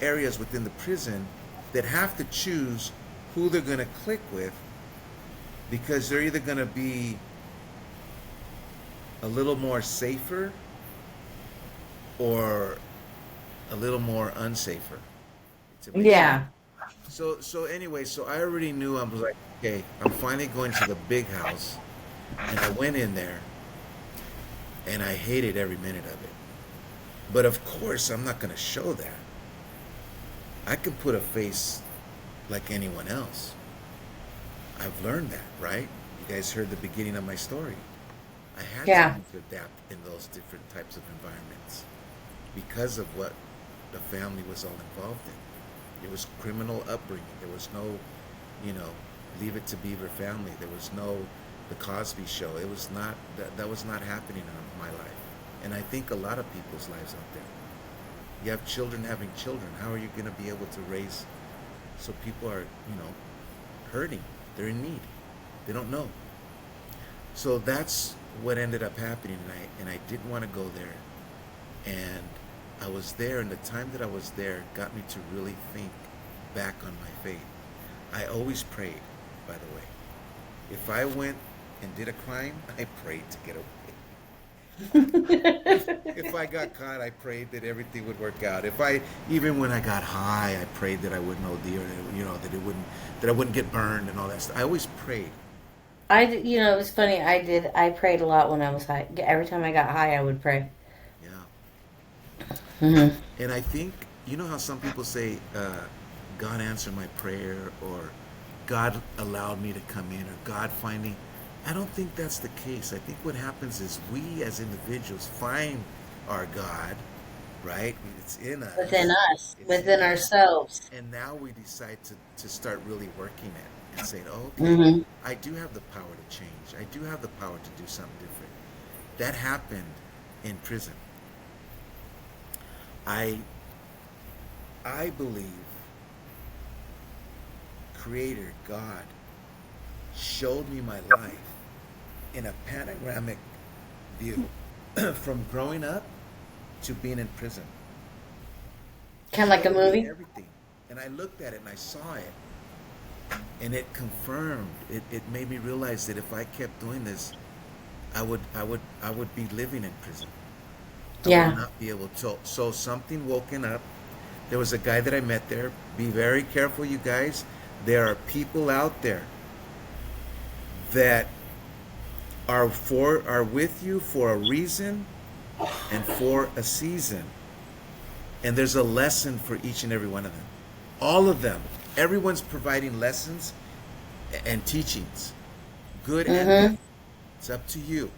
areas within the prison that have to choose who they're going to click with, because they're either going to be a little more safer or a little more unsafer. To make sense. Yeah. So anyway, so I already knew. I was like, okay, I'm finally going to the big house, and I went in there, and I hated every minute of it. But of course, I'm not going to show that. I can put a face like anyone else. I've learned that, right? You guys heard the beginning of my story. I had to Yeah. learn to adapt in those different types of environments because of what the family was all involved in. There was criminal upbringing. There was no, you know, Leave It to Beaver family. There was no The Cosby Show. It was not that was not happening in my life, and I think a lot of people's lives out there. You have children having children. How are you going to be able to raise? So people are, hurting. They're in need. They don't know. So that's what ended up happening, and I didn't want to go there. And I was there, and the time that I was there got me to really think back on my faith. I always prayed, by the way. If I went and did a crime, I prayed to get away. If I got caught, I prayed that everything would work out. Even when I got high, I prayed that I wouldn't OD, or that I wouldn't get burned and all that stuff. I always prayed. It was funny. I prayed a lot when I was high. Every time I got high, I would pray. Yeah. Hmm. And I think, you know how some people say, God answered my prayer, or God allowed me to come in, or God finally. I don't think that's the case. I think what happens is we as individuals find our God, right? It's in Within us. us, It's in within us. ourselves. And now we decide to start really working it and saying, oh, okay, Hmm. I do have the power to change. I do have the power to do something different. That happened in prison. I I believe Creator God showed me my life in a panoramic view from growing up to being in prison. Kind of like a Showed me movie. everything. And I looked at it and I saw it. And it confirmed, it made me realize that if I kept doing this, I would be living in prison. I would Yeah. not be able to. So something woken up. There was a guy that I met there. Be very careful, you guys. There are people out there that are with you for a reason and for a season. And there's a lesson for each and every one of them. All of them. Everyone's providing lessons and teachings, good and bad. Hmm. It's up to you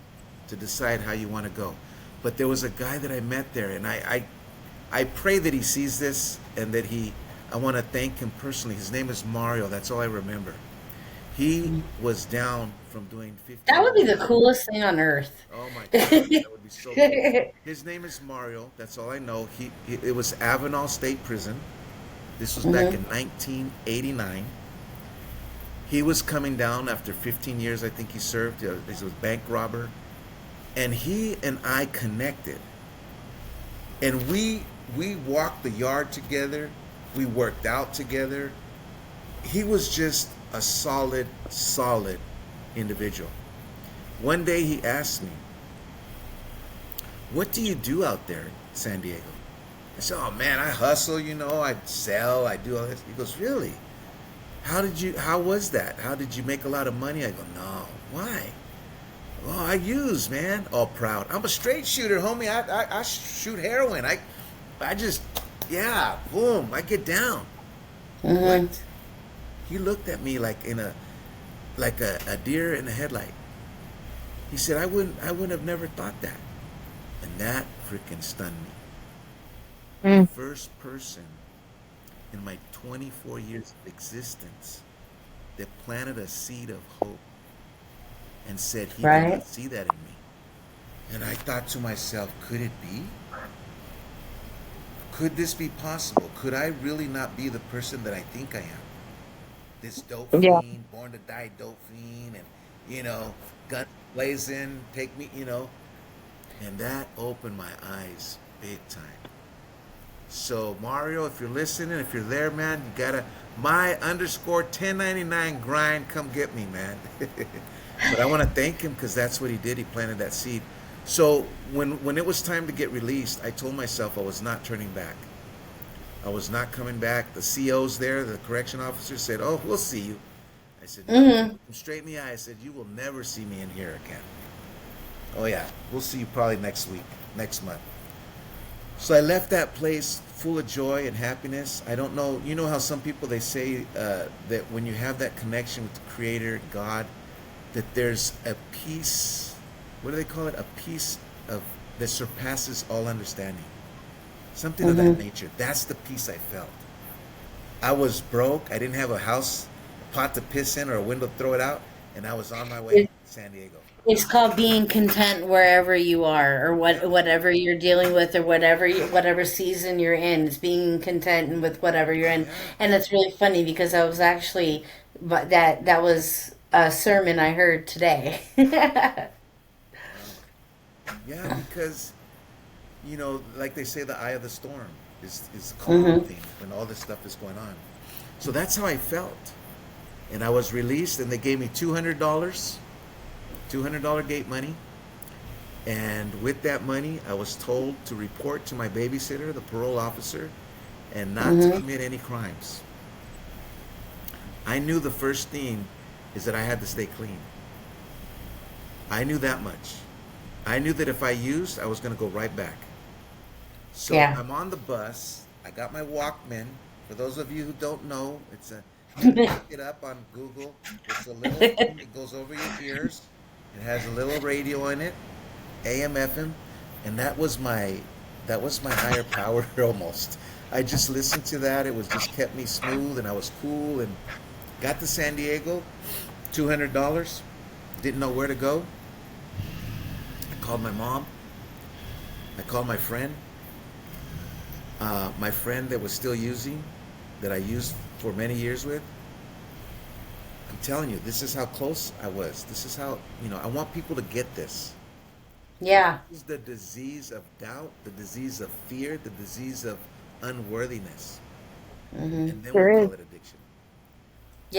to decide how you want to go. But there was a guy that I met there, and I pray that he sees this, and that I want to thank him personally. His name is Mario. That's all I remember. He was down from doing That 15 would be the years. coolest thing on earth. Oh my God, that would be so cool. His name is Mario. That's all I know. It was Avenal State Prison. This was back Hmm. in 1989. He was coming down after 15 years, I think he served. He was a bank robber. And he and I connected. And we walked the yard together. We worked out together. He was just a solid individual. One day he asked me, "What do you do out there in San Diego?" I said, "Oh man, I hustle, I sell, I do all this." He goes, "Really? How was that? How did you make a lot of money?" I go, "No. Why?" "Oh, I use, man." All proud. "I'm a straight shooter, homie. I shoot heroin. I just, yeah, boom, I get down." Mm-hmm. What? He looked at me like a deer in a headlight. He said, I wouldn't have never thought that. And that freaking stunned me. The Mm. first person in my 24 years of existence that planted a seed of hope and said he did Right? not see that in me. And I thought to myself, could it be? Could this be possible? Could I really not be the person that I think I am? This dope Yeah. fiend, born to die dope fiend, and gun blazing, take me, and that opened my eyes big time. So Mario, if you're listening, if you're there, man, you gotta my underscore 1099 grind. Come get me, man. But I want to thank him because that's what he did. He planted that seed. So when it was time to get released, I told myself I was not turning back. I was not coming back. The COs there, the correction officer, said, "Oh, we'll see you." I said, "No." Mm-hmm. Straight in the eye, I said, "You will never see me in here again." "Oh yeah, we'll see you probably next week, next month." So I left that place full of joy and happiness. I don't know, you know how some people they say that when you have that connection with the Creator, God, that there's a peace. What do they call it? A peace of that surpasses all understanding. Something of that Mm-hmm. nature. That's the peace I felt. I was broke. I didn't have a house, a pot to piss in, or a window to throw it out, and I was on my way It, to San Diego. it's called being content wherever you are, or Yeah, whatever you're dealing with, or whatever season you're in. It's being content with whatever you're in, yeah. and it's really funny because I was actually, but that was a sermon I heard today. Wow. Yeah, because like they say, the eye of the storm is calm Hmm. thing when all this stuff is going on. So that's how I felt, and I was released, and they gave me $200, $200 gate money, and with that money, I was told to report to my babysitter, the parole officer, and not to Hmm. commit any crimes. I knew the first thing is that I had to stay clean. I knew that much. I knew that if I used, I was going to go right back. So Yeah. I'm on the bus. I got my Walkman. For those of you who don't know, you can look it up on Google. It's a little thing that goes over your ears. It has a little radio in it, AM, FM, and that was my higher power almost. I just listened to that. It was just kept me smooth, and I was cool. And got to San Diego, $200. Didn't know where to go. I called my mom. I called my friend that was still using, that I used for many years with. I'm telling you, this is how close I was. This is how, I want people to get this. Yeah. This is the disease of doubt, the disease of fear, the disease of unworthiness. Hmm. And then we'll Sure is. call it addiction.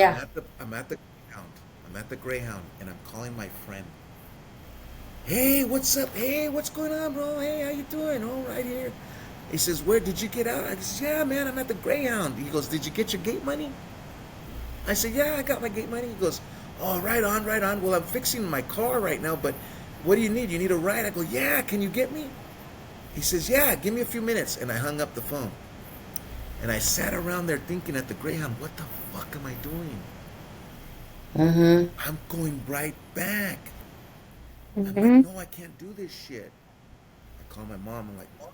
I'm Yeah. at the I'm at the Greyhound. I'm at the Greyhound and I'm calling my friend. "Hey, what's up? Hey, what's going on, bro? Hey, how you doing? All right here." He says, "Where did you get out?" I says, "Yeah, man, I'm at the Greyhound." He goes, "Did you get your gate money?" I said, "Yeah, I got my gate money." He goes, "Oh, right on, right on. Well, I'm fixing my car right now, but what do you need? You need a ride?" I go, "Yeah, can you get me?" He says, "Yeah, give me a few minutes." And I hung up the phone. And I sat around there thinking at the Greyhound, what the fuck am I doing? Hmm. I'm going right back. I'm like, Hmm. no, I can't do this shit. I call my mom. I'm like, "Mom,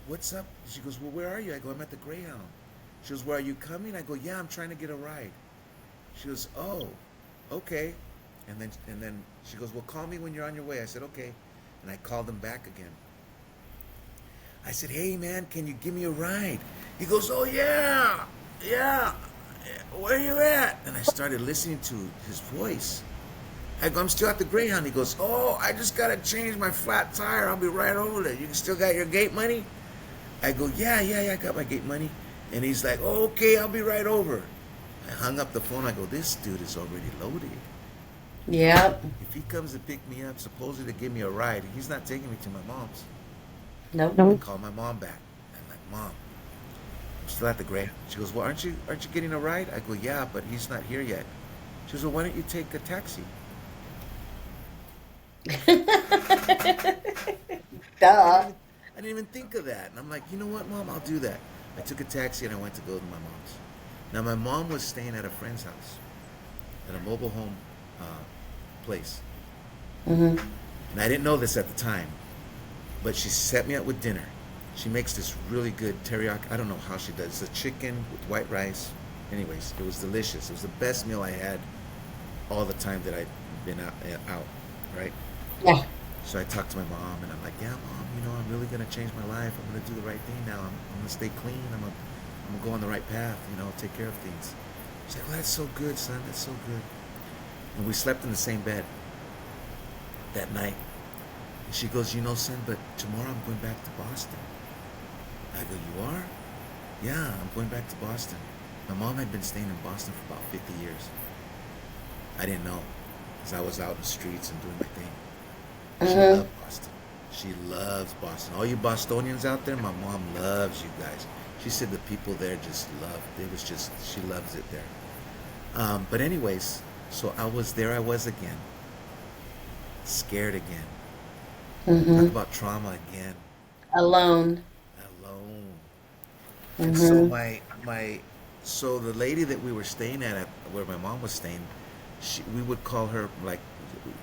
what's up?" She goes, "Well, where are you?" I go, "I'm at the Greyhound." She goes, "Where are you coming?" I go, "Yeah, I'm trying to get a ride." She goes, "Oh, okay." And then she goes, "Well, call me when you're on your way." I said, "Okay." And I called him back again. I said, "Hey, man, can you give me a ride?" He goes, "Oh, yeah, yeah." where you at? And I started listening to his voice. I go, I'm still at the Greyhound. He goes, oh, I just got to change my flat tire. I'll be right over there. You still got your gate money? I go, yeah, I got my gate money. And he's like, oh, okay, I'll be right over. I hung up the phone. I go, this dude is already loaded. Yep. If he comes to pick me up, supposedly to give me a ride, he's not taking me to my mom's. Nope. I call my mom back. I'm like, Mom, I'm still at the Greyhound. She goes, well, aren't you getting a ride? I go, yeah, but he's not here yet. She goes, well, why don't you take a taxi? Duh. I didn't even think of that. And I'm like, you know what, Mom, I'll do that. I took a taxi and I went to go to my mom's. Now, my mom was staying at a friend's house, at a mobile home uh, place. Mhm. And I didn't know this at the time, but she set me up with dinner. She makes this really good teriyaki. I don't know how she does. It's a chicken with white rice. Anyways, it was delicious. It was the best meal I had all the time that I'd been out, right? Yeah. So I talked to my mom, and I'm like, yeah, Mom, I'm really going to change my life. I'm going to do the right thing now. I'm going to stay clean. I'm going to go on the right path, take care of things. She's like, well, that's so good, son. That's so good. And we slept in the same bed that night. And she goes, son, but tomorrow I'm going back to Boston. I go, you are? Yeah, I'm going back to Boston. My mom had been staying in Boston for about 50 years. I didn't know, because I was out in the streets and doing my thing. She Mhm. loved Boston. She loves Boston. All you Bostonians out there, my mom loves you guys. She said the people there just loved. She loves it there. But anyways, so I was again, scared again. Talk Mhm. about trauma again, Alone. alone. And so Mhm. so the lady that we were staying at where my mom was staying, we would call her like,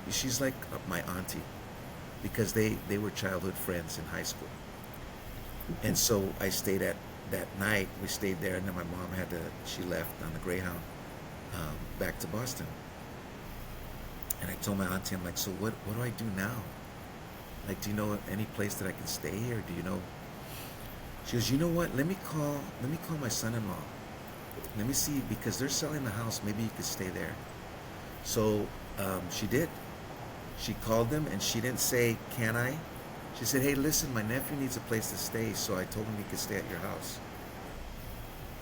she's like my auntie, because they were childhood friends in high school. And so I stayed at that night. We stayed there, and then my mom she left on the Greyhound back to Boston. And I told my auntie, I'm like, so what do I do now? Like, do you know any place that I can stay, or do you know? She goes, you know what? Let me call my son-in-law. Let me see, because they're selling the house. Maybe you could stay there. So she did. She called them, and she didn't say, can I? She said, hey, listen, my nephew needs a place to stay, so I told him he could stay at your house.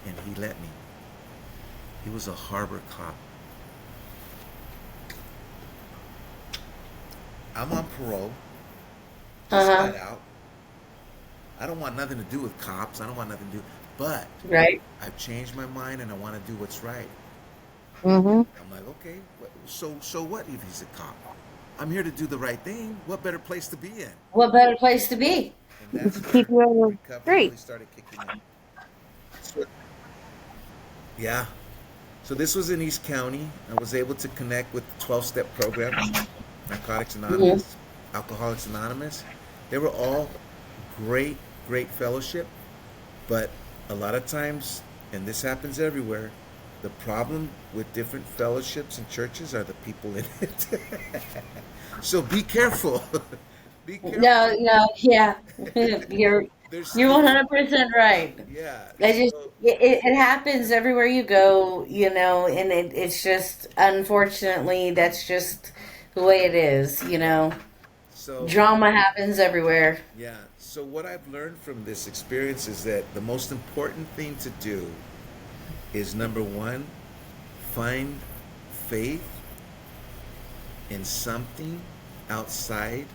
And he let me. He was a harbor cop. I'm on parole. Uh Just huh. got out. I don't want nothing to do with cops. I don't want nothing to do. But Right. I've changed my mind, and I want to do what's right. Mm-hmm. I'm like, okay, so what if he's a cop? I'm here to do the right thing. What better place to be in? What better place to be? And that's Keep where you on the recovery street. really started kicking in. Yeah. So this was in East County. I was able to connect with the 12-step program, Narcotics Mhm. Anonymous, Alcoholics Anonymous. They were all great, great fellowship, but a lot of times, and this happens everywhere, the problem with different fellowships and churches are the people in it. So be careful. Be No, careful. no, yeah, you're There's you're 100% right. yeah. I just So it happens everywhere you go, and it's just unfortunately that's just the way it is, so Drama happens everywhere. yeah. So what I've learned from this experience is that the most important thing to do is, number one, find faith in something outside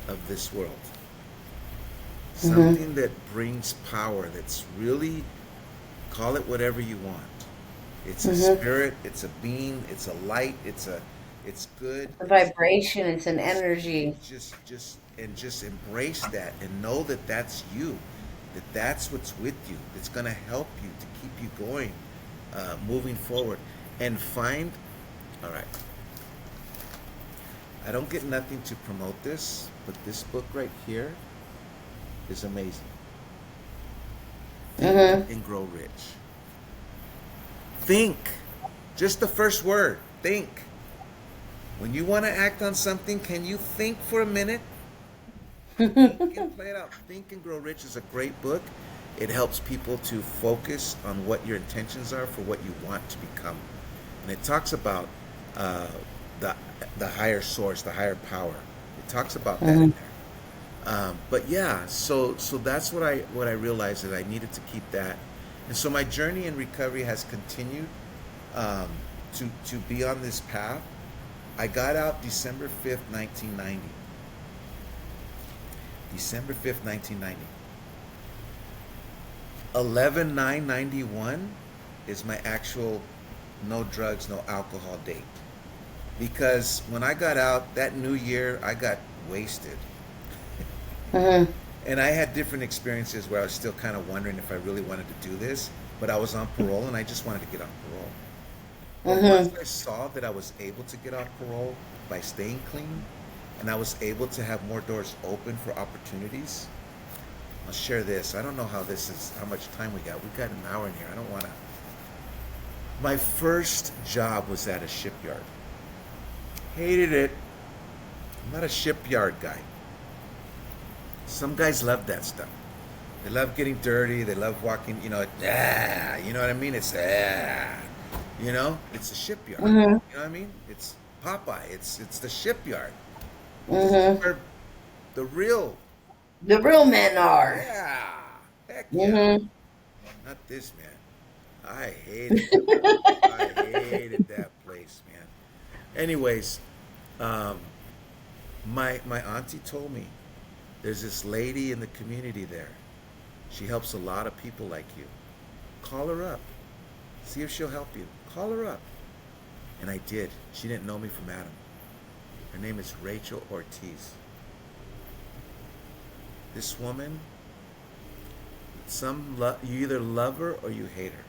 of this world. Hmm. Something that brings power, that's really, call it whatever you want. It's a Hmm. spirit, it's a being, it's a light, it's good, It's a vibration, it's an it's energy. just embrace that and know that that's you, that that's what's with you. It's going to help you to keep you going, moving forward, and find. All right, I don't get nothing to promote this, but this book right here is amazing. Think Hmm. and Grow Rich. Think. Just the first word. Think. When you want to act on something, can you think for a minute? Think and play it out. Think and Grow Rich is a great book. It helps people to focus on what your intentions are for what you want to become. And it talks about uh, the the higher source, the higher power. It talks about that in Mhm. there. But yeah, so that's what I realized, that I needed to keep that, and so my journey in recovery has continued, um, to be on this path. I got out December 5th, 1990. December 5th, 1990. 11/9/91 is my actual no drugs, no alcohol date. Because when I got out that new year, I got wasted. Mhm. And I had different experiences where I was still kind of wondering if I really wanted to do this, but I was on parole and I just wanted to get off parole. But once Mhm. I saw that I was able to get off parole by staying clean, and I was able to have more doors open for opportunities, I'll share this. I don't know how this is, how much time we got. We got an hour in here. I don't want to. My first job was at a shipyard. Hated it. I'm not a shipyard guy. Some guys love that stuff. They love getting dirty. They love walking, you know what I mean? It's a shipyard. Mhm. You know what I mean? It's Popeye. It's the shipyard. This is Mhm. where the real, The real men are. yeah, heck yeah. Mhm. Not this man. I hated it. I hated that place, man. Anyways, um, my auntie told me there's this lady in the community there. She helps a lot of people like you. Call her up. See if she'll help you. Call her up. And I did. She didn't know me from Adam. Her name is Rachel Ortiz. This woman, you either love her or you hate her.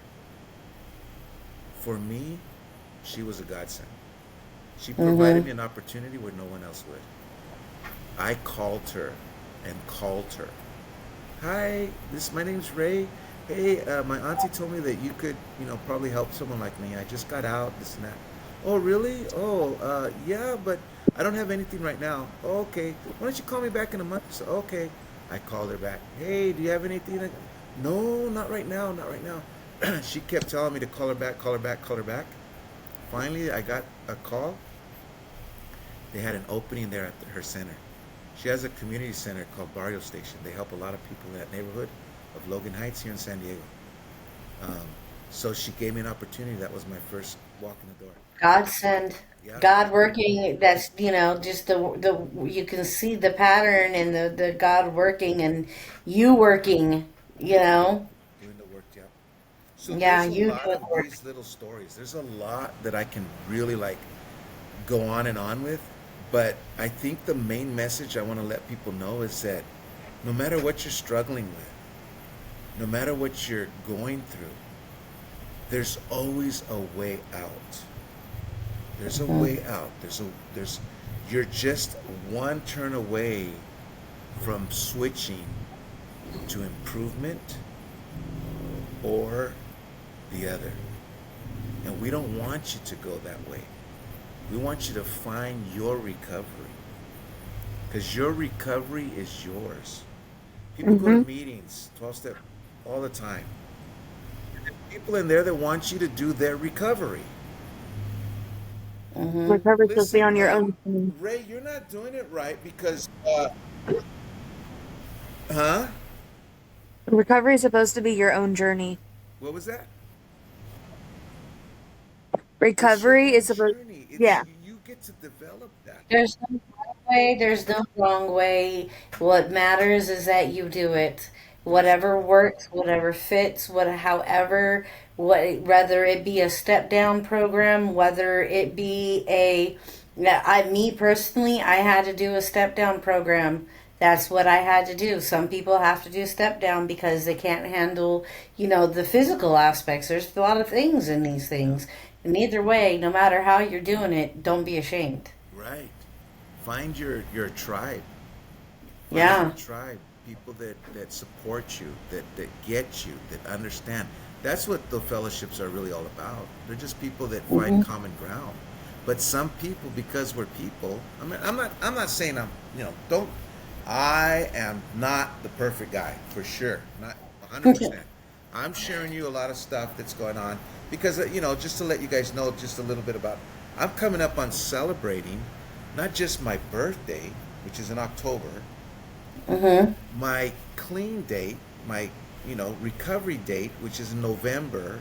For me, she was a godsend. She provided Mhm. me an opportunity where no one else would. I called her and called her. Hi, my name's Ray. Hey, my auntie told me that you could, probably help someone like me. I just got out, this and that. Oh, really? Oh, yeah, but I don't have anything right now. Oh, okay. Why don't you call me back in a month? So, okay. I called her back. Hey, do you have anything? No, not right now, not right now. She kept telling me to call her back, call her back, call her back. Finally, I got a call. They had an opening there at her center. She has a community center called Barrio Station. They help a lot of people in that neighborhood of Logan Heights here in San Diego. Um, so she gave me an opportunity. That was my first walk in the door. God send Yeah, God working. That's just the you can see the pattern and the God working and you working. You know, doing the work. Yeah. So yeah, there's a you lot doing of the work. these little stories. There's a lot that I can really like go on and on with. But I think the main message I want to let people know is that no matter what you're struggling with, no matter what you're going through, there's always a way out. There's a Mhm. way out. You're just one turn away from switching to improvement or the other. And we don't want you to go that way. We want you to find your recovery because your recovery is yours. People go to Hmm. meetings, 12 step, all the time. People in there that want you to do their recovery. Mhm. Recovery supposed to be Listen, on your Ray, own team. Ray, you're not doing it right because, huh? Recovery is supposed to be your own journey. What was that? It's your Recovery own is supposed, journey. yeah. You get to develop that. There's no right way. There's no wrong way. What matters is that you do it. That's Whatever works, whatever fits, whether it be a step down program, whether it be me personally, I had to do a step down program. That's what I had to do. Some people have to do step down because they can't handle, the physical aspects. There's a lot of things in these yeah, things. And either way, no matter how you're doing it, don't be ashamed. right. Find your tribe. Find your Yeah. tribe. People that support you, that get you, that understand. That's what the fellowships are really all about. They're just people that find Hmm. common ground. But some people, because we're people, I mean, I'm not saying don't. I am not the perfect guy for sure. Not 100%. I'm sharing you a lot of stuff that's going on because, just to let you guys know just a little bit about, I'm coming up on celebrating not just my birthday, which is in October, Mm-hmm. my clean date, my, recovery date, which is in November,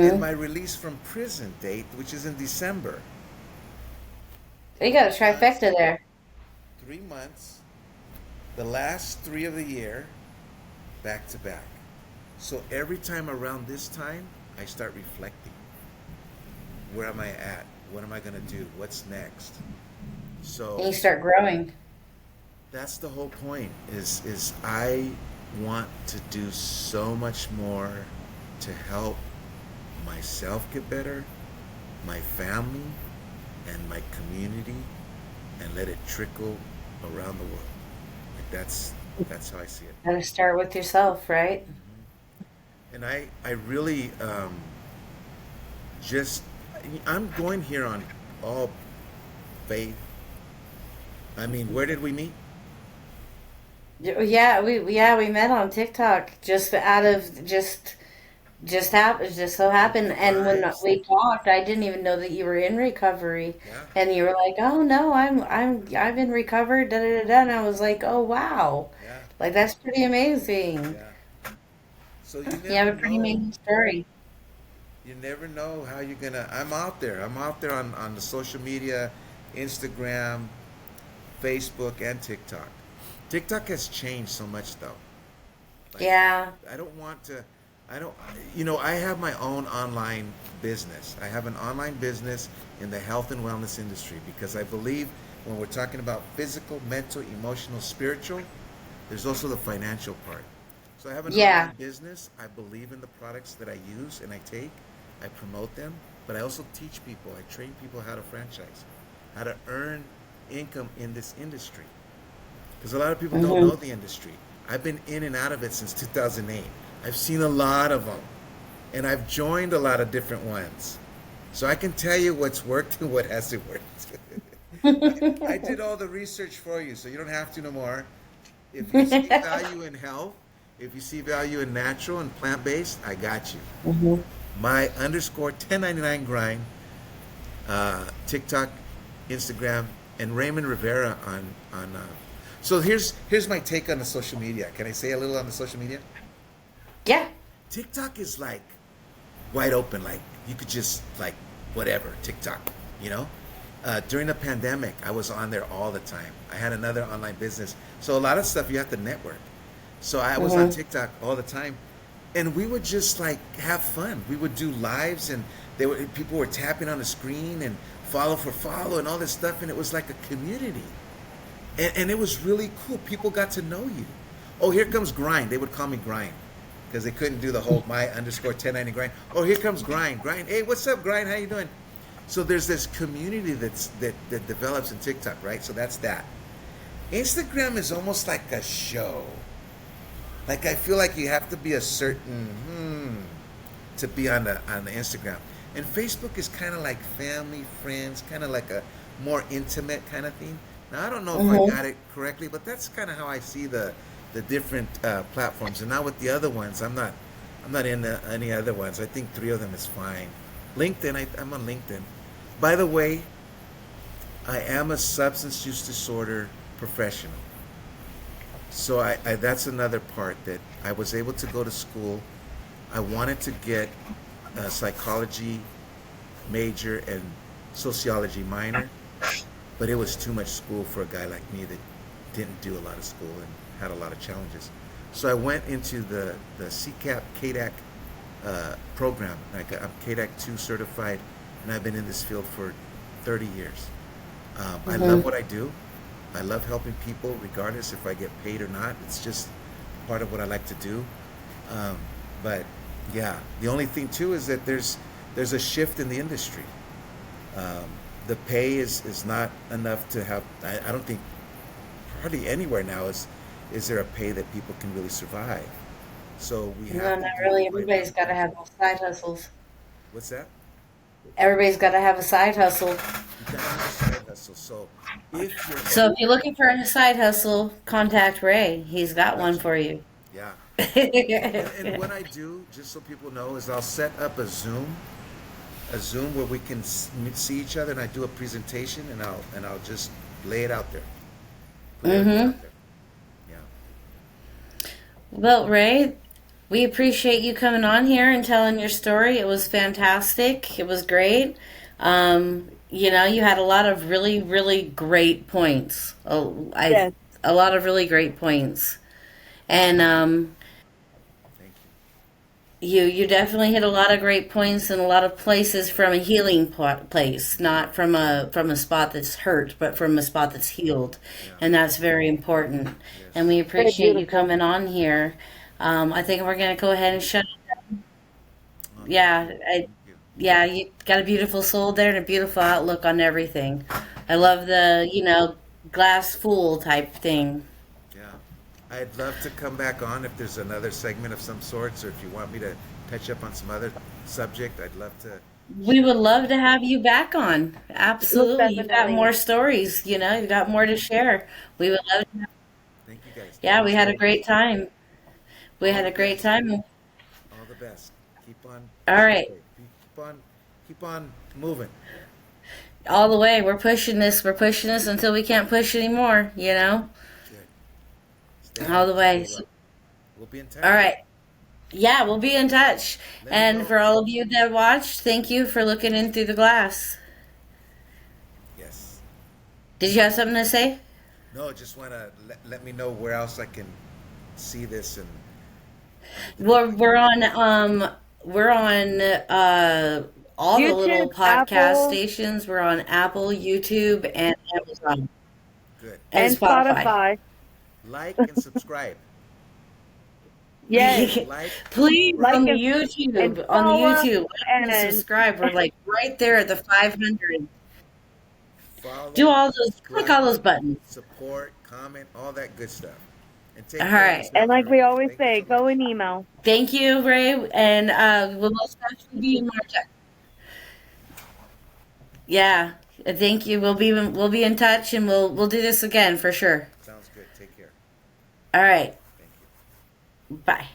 and Mm-hmm. my release from prison date, which is in December. You got a 3 months, trifecta there. 3 months, the last three of the year, back to back. So every time around this time, I start reflecting. Where am I at? What am I going to do? What's next? And So you start growing. that's the whole point is I want to do so much more to help myself get better, my family, and my community, and let it trickle around the world. Like that's how I see it. Gotta start with yourself, right? And I really just I'm going here on all faith. I mean, where did we meet? Yeah, we met on TikTok just out of just so happened. And when Vibes. we talked, I didn't even know that you were in recovery. Yeah, And you were like, "Oh no, I've been recovered." Da da da da. And I was like, "Oh wow, yeah, like that's pretty amazing." yeah. So you You have never a pretty know. amazing story. You never know how you're gonna. I'm out there. I'm out there on the social media, Instagram, Facebook, and TikTok. TikTok has changed so much though. Like, Yeah, I don't want to. I don't. I have my own online business. I have an online business in the health and wellness industry because I believe when we're talking about physical, mental, emotional, spiritual, there's also the financial part. So I have an yeah. online business. I believe in the products that I use and I take. I promote them, but I also teach people. I train people how to franchise, how to earn income in this industry. Because a lot of people don't Hmm. know the industry. I've been in and out of it since 2008. I've seen a lot of them, and I've joined a lot of different ones. So I can tell you what's worked and what hasn't worked. I did all the research for you, so you don't have to no more. If you see value in health, if you see value in natural and plant based, I got you. Hmm. My underscore 1099 grind, TikTok, Instagram, and Raymond Rivera on. So here's my take on the social media. Can I say a little on the social media? Yeah. TikTok is like wide open. Like you could just like whatever TikTok. You know, during the pandemic, I was on there all the time. I had another online business, so a lot of stuff you have to network. So I was on Hmm. TikTok all the time, and we would just like have fun. We would do lives, and people were tapping on the screen and follow for follow and all this stuff, and it was like a community, and it was really cool. People got to know you. Oh, here comes Grind. They would call me Grind because they couldn't do the whole my underscore 1090 grind. Oh, here comes Grind. Grind. Hey, what's up, Grind? How you doing? So there's this community that develops in TikTok, right? So that's that. Instagram is almost like a show. Like I feel like you have to be a certain to be on the Instagram. And Facebook is kind of like family, friends, kind of like a more intimate kind of thing. Now I don't know if I Hmm. got it correctly, but that's kind of how I see the different platforms. And now with the other ones, I'm not in any other ones. I think three of them is fine. LinkedIn, I'm on LinkedIn. By the way, I am a substance use disorder professional. So that's another part that I was able to go to school. I wanted to get a psychology major and sociology minor, but it was too much school for a guy like me that didn't do a lot of school and had a lot of challenges. So I went into the CCAP KDAC program. I'm KDAC 2 certified, and I've been in this field for 30 years. I love Hmm. what I do. I love helping people, regardless if I get paid or not. It's just part of what I like to do. Um, but yeah, the only thing too is that there's a shift in the industry. Um, the pay is not enough to have. I don't think hardly anywhere now is there a pay that people can really survive. So we No, have to not do really. quite Everybody's other got to things. have side hustles. What's that? Everybody's got to have a side hustle. You gotta have a side hustle. So if you're So if you're looking for a side hustle, contact Ray. He's got one Gotcha. for you. Yeah. And what I do, just so people know, is I'll set up a Zoom where we can see each other, and I do a presentation, and I'll just lay it out there, put everything Mm-hmm. out there. Yeah. Well, Ray, we appreciate you coming on here and telling your story. It was fantastic. It was great. You had a lot of really, really great points. Yes. A lot of really great points, and Thank you. you definitely hit a lot of great points in a lot of places from a healing place, not from a spot that's hurt, but from a spot that's healed, Yeah. and that's very important. And Yes. we Very appreciate you beautiful. coming on here. I think we're gonna go ahead and shut. Oh, thank you. Yeah, Thank you. yeah, you got a beautiful soul there and a beautiful outlook on everything. I love the glass full type thing. Yeah. I'd love to come back on if there's another segment of some sorts, or if you want me to touch up on some other subject, I'd love to We share would more. love to have you back on. Most Absolutely. You've got definitely. more stories, you've got more to share. We would love to. Thank you guys. Yeah, Thank you we so had a much. great time. We All had the a great best. time. All the best. Keep on All pushing right. forward. Keep on moving. All the way. We're pushing this. We're pushing this until we can't push anymore. Good. Stand All up. the way. Stay up. We'll be in All touch. right. Yeah, we'll be in touch. Let me And know. for all of you that watched, thank you for looking in through the glass. Yes. Did you have something to say? No, just want to let me know where else I can see this and on the different We're platforms. we're on we're on all the little YouTube, podcast Apple, stations. We're on Apple, YouTube, and Amazon Good. and and Spotify. Spotify. Like and subscribe. Yes. Like and Please Like subscribe. and On the follow YouTube, like and and subscribe. We're like right there at the 500. Do Follow, all those, click all those subscribe, buttons. support, comment, all that good stuff. And All take care of right. and yourself, like we everybody. always Thank you say, so go much. and email. Thank you, Ray, and we'll most definitely be in March. Yeah, thank you. We'll be in touch, and we'll do this again for sure. Sounds good. Take care. All right. Thank you. Bye.